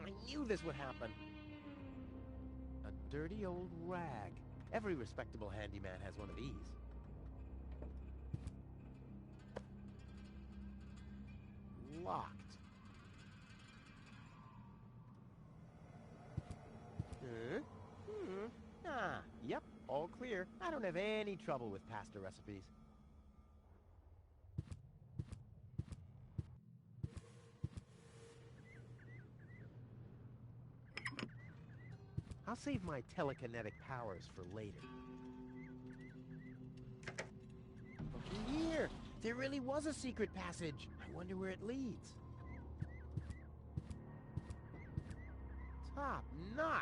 [SPEAKER 1] I knew this would happen. A dirty old rag. Every respectable handyman has one of these. Locked. Yep, all clear. I don't have any trouble with pasta recipes. I'll save my telekinetic powers for later. Looky here! There really was a secret passage. I wonder where it leads. Top notch!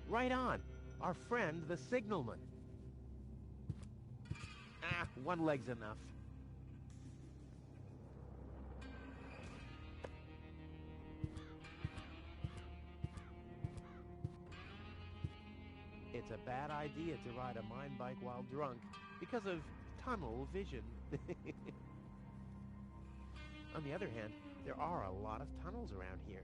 [SPEAKER 1] Right on. Our friend, the signalman. One leg's enough. It's a bad idea to ride a mine bike while drunk because of tunnel vision. On the other hand, there are a lot of tunnels around here.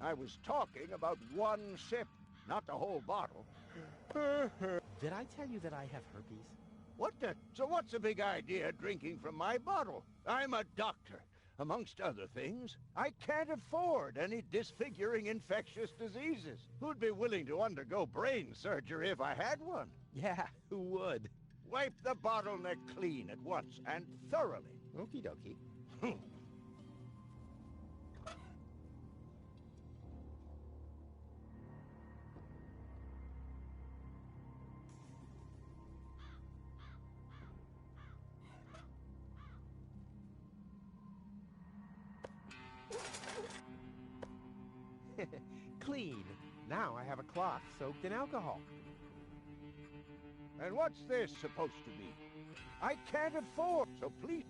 [SPEAKER 4] I was talking about one sip, not the whole bottle.
[SPEAKER 1] Did I tell you that I have herpes?
[SPEAKER 4] What the? So what's the big idea drinking from my bottle? I'm a doctor. Amongst other things, I can't afford any disfiguring infectious diseases. Who'd be willing to undergo brain surgery if I had one?
[SPEAKER 1] Yeah, who would?
[SPEAKER 4] Wipe the bottleneck clean at once, and thoroughly.
[SPEAKER 1] Okie dokie. Clean. Now I have a cloth soaked in alcohol.
[SPEAKER 4] And what's this supposed to be? I can't afford, so please...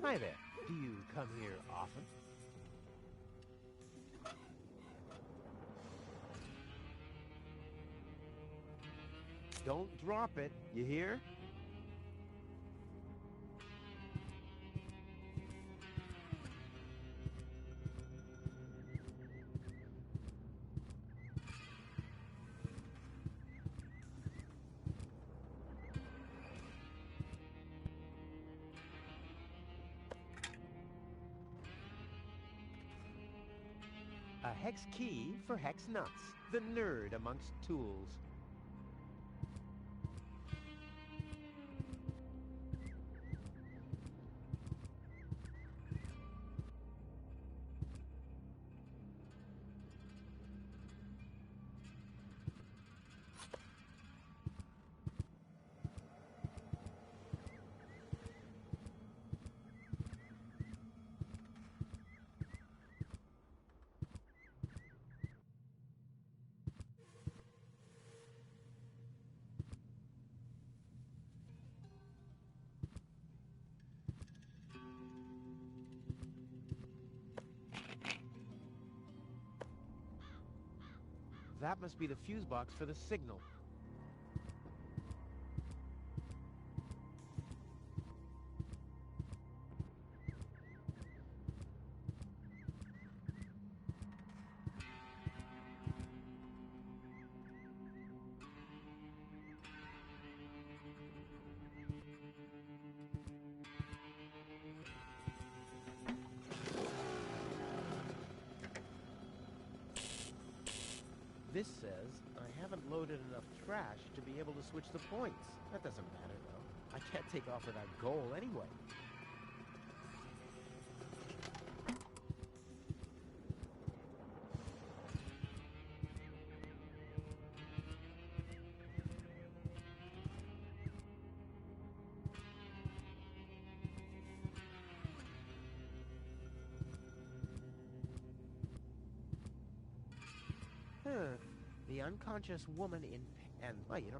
[SPEAKER 1] Hi there. Do you come here often? Don't drop it, you hear? A hex key for hex nuts, the nerd amongst tools. That must be the fuse box for the signal. This says I haven't loaded enough trash to be able to switch the points. That doesn't matter, though. I can't take off without goal anyway. The unconscious woman in... and... well, you know...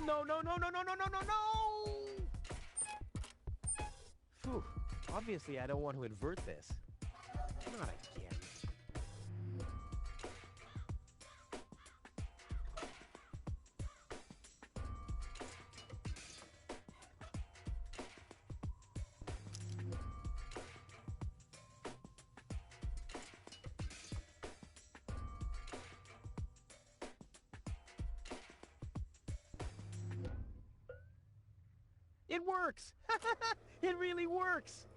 [SPEAKER 1] No, no, no, no, no, no, no, no, no! Phew. Obviously, I don't want to invert this. Not again. It works! It really works!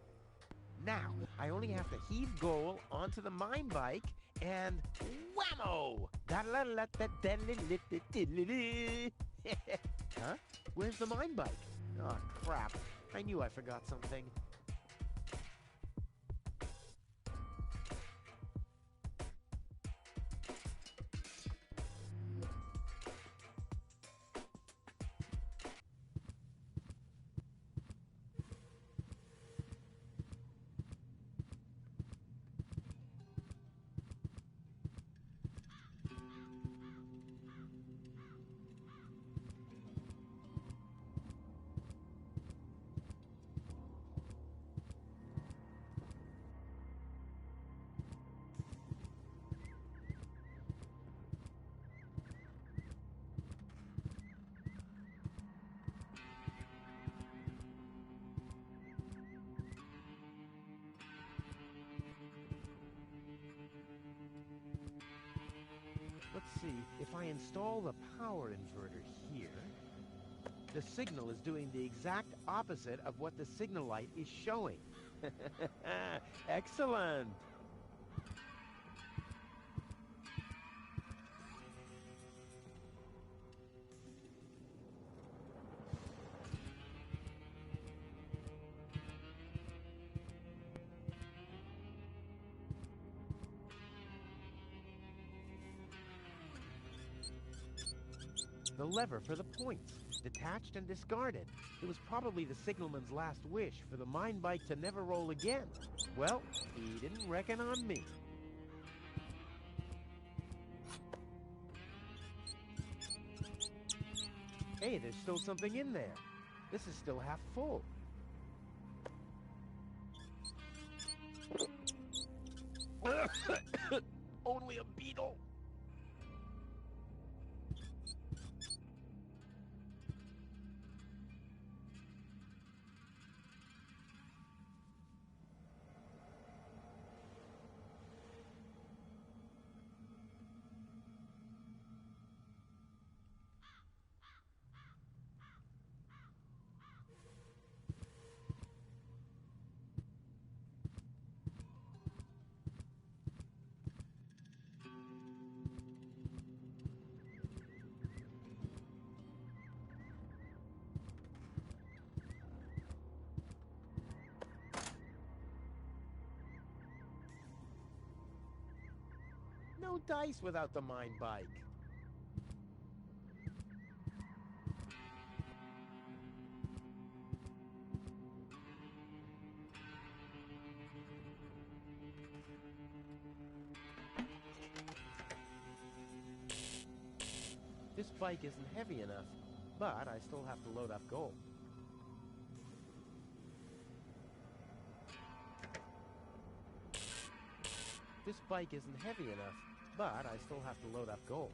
[SPEAKER 1] Now, I only have to heave Goal onto the mine bike and whammo! Huh? Where's the mine bike? Oh, crap. I knew I forgot something. Let's see, if I install the power inverter here, the signal is doing the exact opposite of what the signal light is showing. Excellent! The lever for the points, detached and discarded. It was probably the signalman's last wish for the mine bike to never roll again. Well, he didn't reckon on me. Hey, there's still something in there. This is still half full. Only a beetle. No dice without the mine bike. This bike isn't heavy enough, but I still have to load up gold. This bike isn't heavy enough, but I still have to load up gold.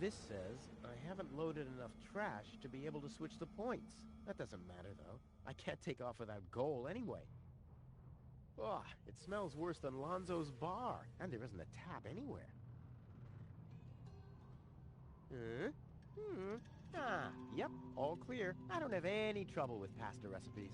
[SPEAKER 1] This says I haven't loaded enough trash to be able to switch the points. That doesn't matter, though. I can't take off without gold anyway. Ugh, it smells worse than Lonzo's bar, and there isn't a tap anywhere. Yep, all clear. I don't have any trouble with pasta recipes.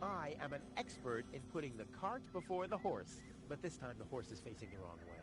[SPEAKER 1] I am an expert in putting the cart before the horse. But this time the horse is facing the wrong way.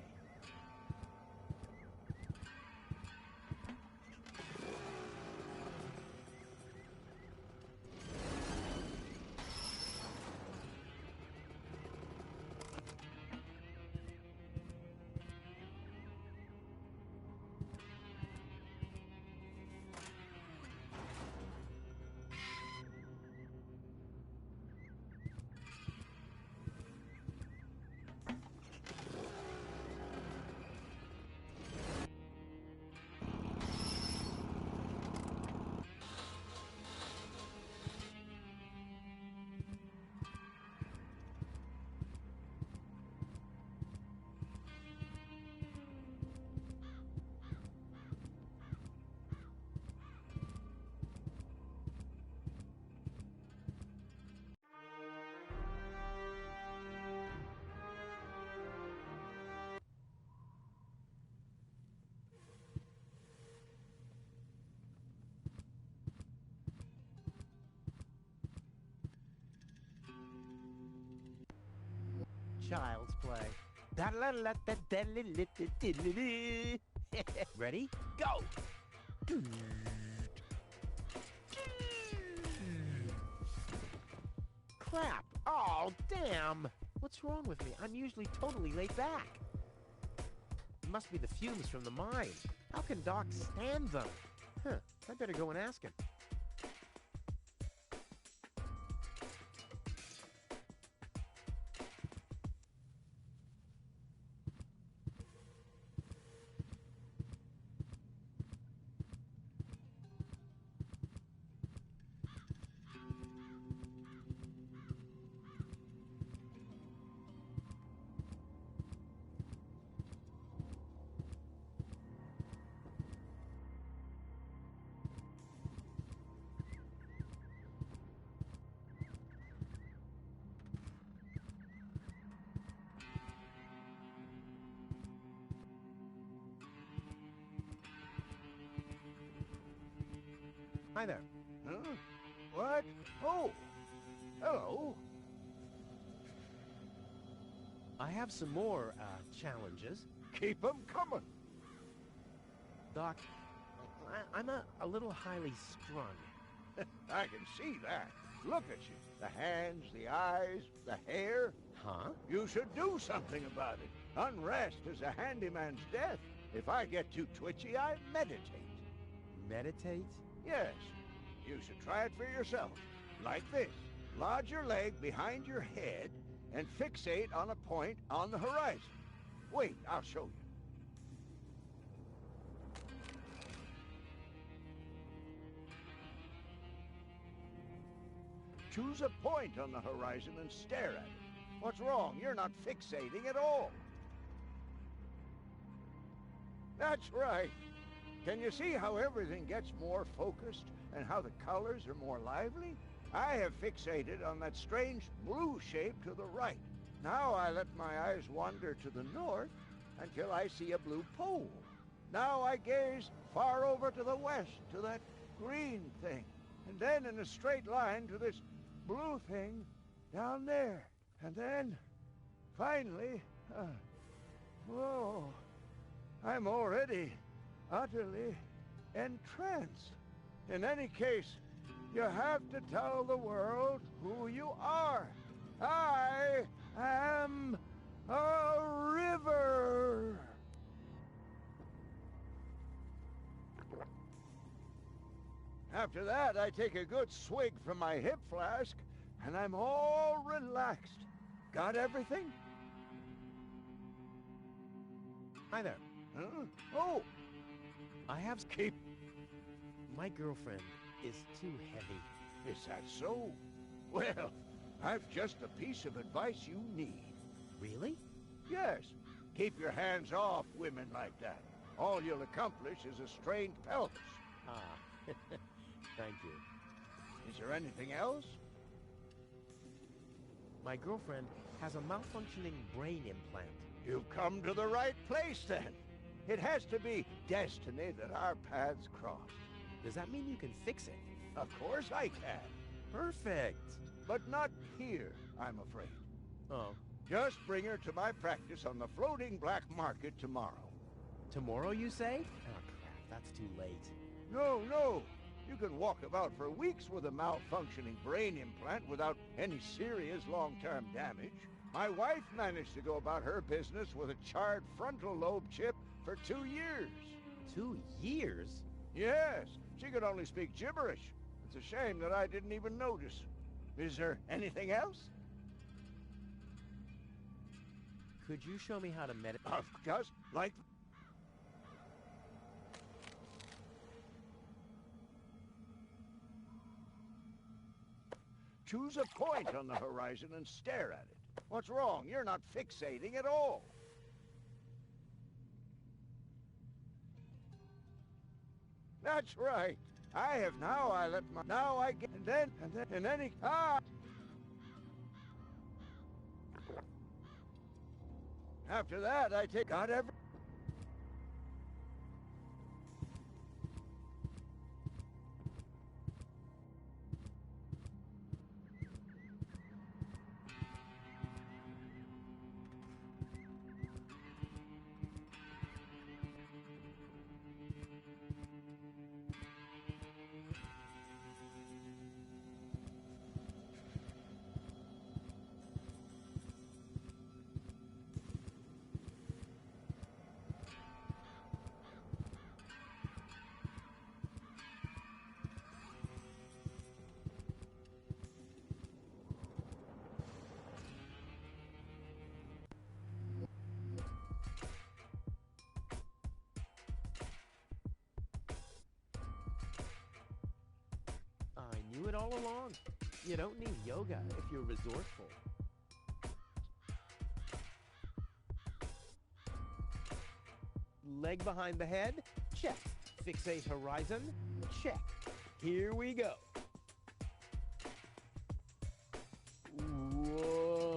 [SPEAKER 1] Child's play. Ready? Go! Crap! Oh, damn! What's wrong with me? I'm usually totally laid back. It must be the fumes from the mine. How can Doc stand them? Huh, I better go and ask him. Hi there.
[SPEAKER 4] Huh? What? Oh! Hello.
[SPEAKER 1] I have some more, challenges.
[SPEAKER 4] Keep 'em coming.
[SPEAKER 1] Doc, I'm a little highly strung.
[SPEAKER 4] I can see that. Look at you. The hands, the eyes, the hair.
[SPEAKER 1] Huh?
[SPEAKER 4] You should do something about it. Unrest is a handyman's death. If I get too twitchy, I meditate.
[SPEAKER 1] Meditate?
[SPEAKER 4] Yes. You should try it for yourself. Like this. Lodge your leg behind your head and fixate on a point on the horizon. Wait, I'll show you. Choose a point on the horizon and stare at it. What's wrong? You're not fixating at all. That's right. Can you see how everything gets more focused and how the colors are more lively? I have fixated on that strange blue shape to the right. Now I let my eyes wander to the north until I see a blue pole. Now I gaze far over to the west to that green thing. And then in a straight line to this blue thing down there. And then, finally, whoa, I'm already utterly entranced. In any case, you have to tell the world who you are. I am a river. After that, I take a good swig from my hip flask, and I'm all relaxed. Got everything?
[SPEAKER 1] Hi there.
[SPEAKER 4] Huh? Oh!
[SPEAKER 1] I have...
[SPEAKER 4] Keep...
[SPEAKER 1] My girlfriend is too heavy.
[SPEAKER 4] Is that so? Well, I've just a piece of advice you need.
[SPEAKER 1] Really?
[SPEAKER 4] Yes. Keep your hands off women like that. All you'll accomplish is a strained pelvis.
[SPEAKER 1] Ah, thank you.
[SPEAKER 4] Is there anything else?
[SPEAKER 1] My girlfriend has a malfunctioning brain implant.
[SPEAKER 4] You've come to the right place, then. It has to be destiny that our paths cross.
[SPEAKER 1] Does that mean you can fix it?
[SPEAKER 4] Of course I can.
[SPEAKER 1] Perfect.
[SPEAKER 4] but not here, I'm afraid.
[SPEAKER 1] Oh.
[SPEAKER 4] Just bring her to my practice on the floating black market tomorrow.
[SPEAKER 1] Tomorrow, you say? Oh, crap. That's too late.
[SPEAKER 4] No, no. You can walk about for weeks with a malfunctioning brain implant without any serious long-term damage. My wife managed to go about her business with a charred frontal lobe chip for 2 years.
[SPEAKER 1] 2 years?
[SPEAKER 4] Yes, she could only speak gibberish. It's a shame that I didn't even notice. Is there anything else?
[SPEAKER 1] Could you show me how to meditate?
[SPEAKER 4] Just like... Choose a point on the horizon and stare at it. What's wrong? You're not fixating at all. That's right. I have now. I let my... Now I get... And then he... Ah! After that, I take... Got every...
[SPEAKER 1] I knew it all along. You don't need yoga if you're resourceful. Leg behind the head? Check. Fixate horizon? Check. Here we go. Whoa.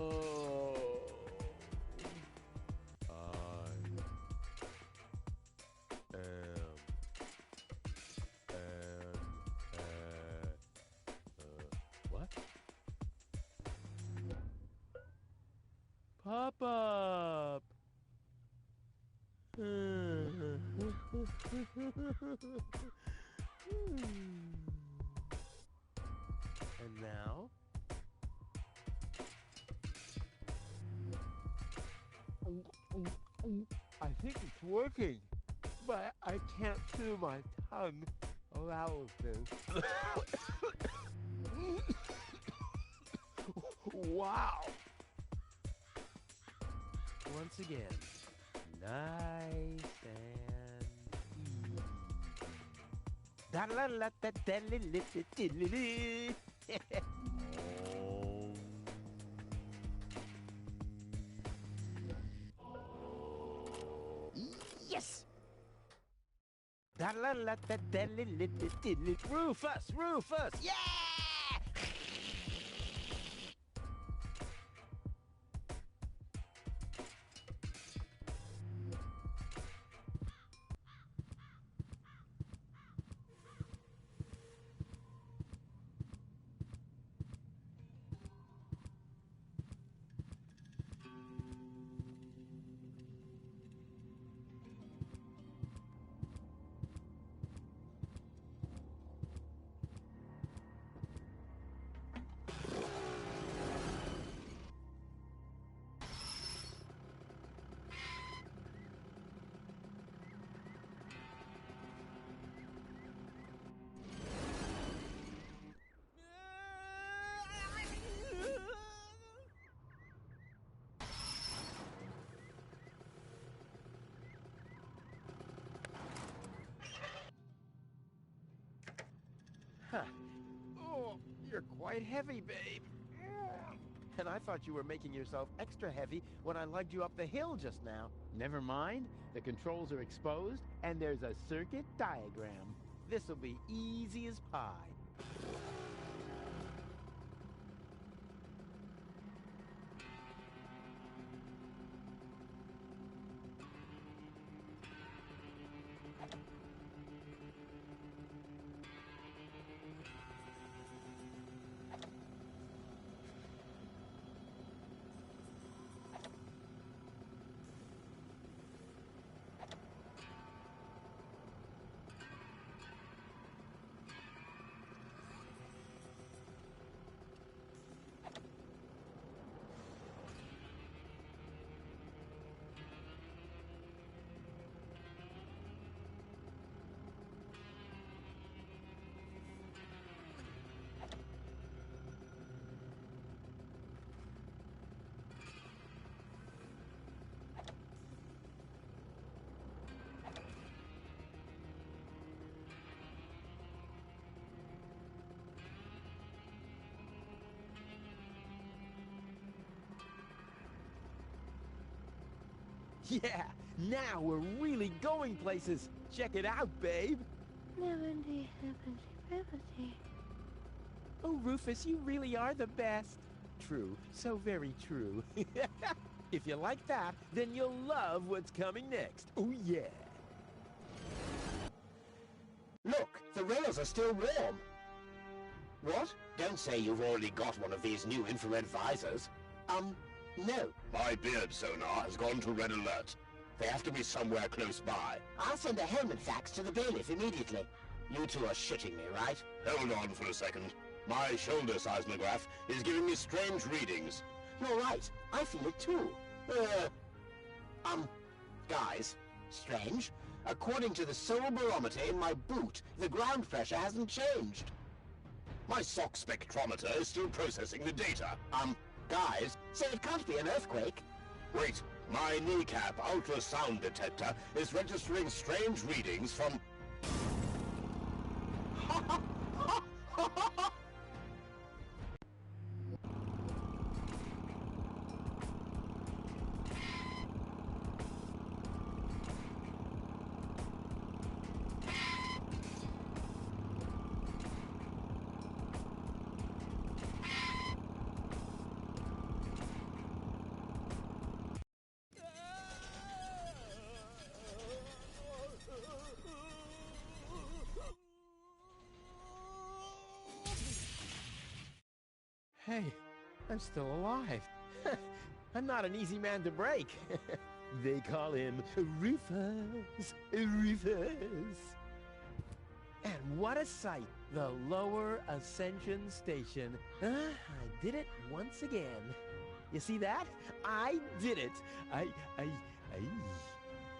[SPEAKER 1] What? Pop up. And now? I think it's working, but I can't feel my tongue allows this. Wow! Once again, nice and easy. Yes! Rufus! Rufus! Yeah! Huh. Oh, you're quite heavy, babe. And I thought you were making yourself extra heavy when I lugged you up the hill just now. Never mind. The controls are exposed, and there's a circuit diagram. This'll be easy as pie. Yeah, now we're really going places. Check it out, babe. Oh, Rufus, you really are the best. True, so very true. If you like that, then you'll love what's coming next. Oh, yeah.
[SPEAKER 8] Look, the rails are still warm. What? Don't say you've already got one of these new infrared visors. No.
[SPEAKER 10] My beard sonar has gone to red alert. They have to be somewhere close by.
[SPEAKER 8] I'll send a helmet fax to the bailiff immediately. You two are shitting me, right?
[SPEAKER 10] Hold on for a second. My shoulder seismograph is giving me strange readings.
[SPEAKER 8] You're right. I feel it too. Guys, strange. According to the soul barometer in my boot, the ground pressure hasn't changed.
[SPEAKER 10] My sock spectrometer is still processing the data.
[SPEAKER 8] Guys, so it can't be an earthquake.
[SPEAKER 10] Wait, my kneecap ultrasound detector is registering strange readings from...
[SPEAKER 1] Hey, I'm still alive. I'm not an easy man to break. They call him Rufus. Rufus. And what a sight. The Lower Ascension Station. I did it once again. You see that? I did it.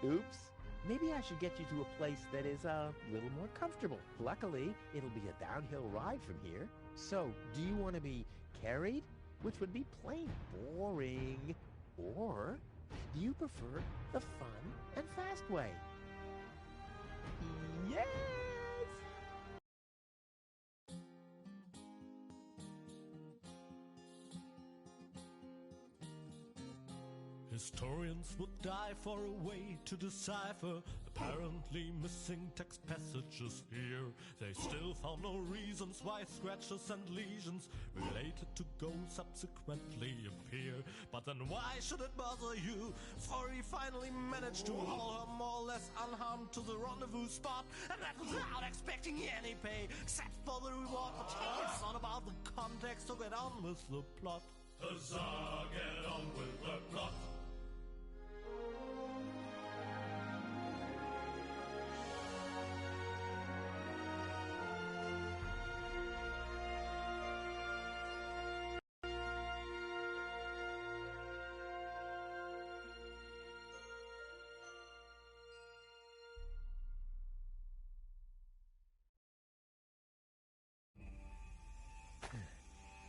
[SPEAKER 1] Oops. Maybe I should get you to a place that is a little more comfortable. Luckily, it'll be a downhill ride from here. So, do you want to be carried, which would be plain boring? Or do you prefer the fun and fast way? Yes!
[SPEAKER 9] Historians would die for a way to decipher apparently missing text passages here. They still found no reasons why scratches and lesions related to ghosts subsequently appear. But then why should it bother you? For he finally managed to haul her more or less unharmed to the rendezvous spot, and that without expecting any pay except for the reward. But hey, it's not about the context, so get on with the plot. Huzzah, get on with the plot.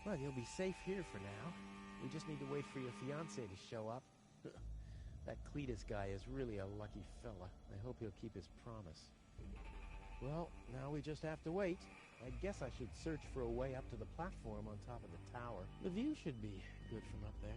[SPEAKER 1] Well, you'll be safe here for now. We just need to wait for your fiancé to show up. That Cletus guy is really a lucky fella. I hope he'll keep his promise. Well, now we just have to wait. I guess I should search for a way up to the platform on top of the tower. The view should be good from up there.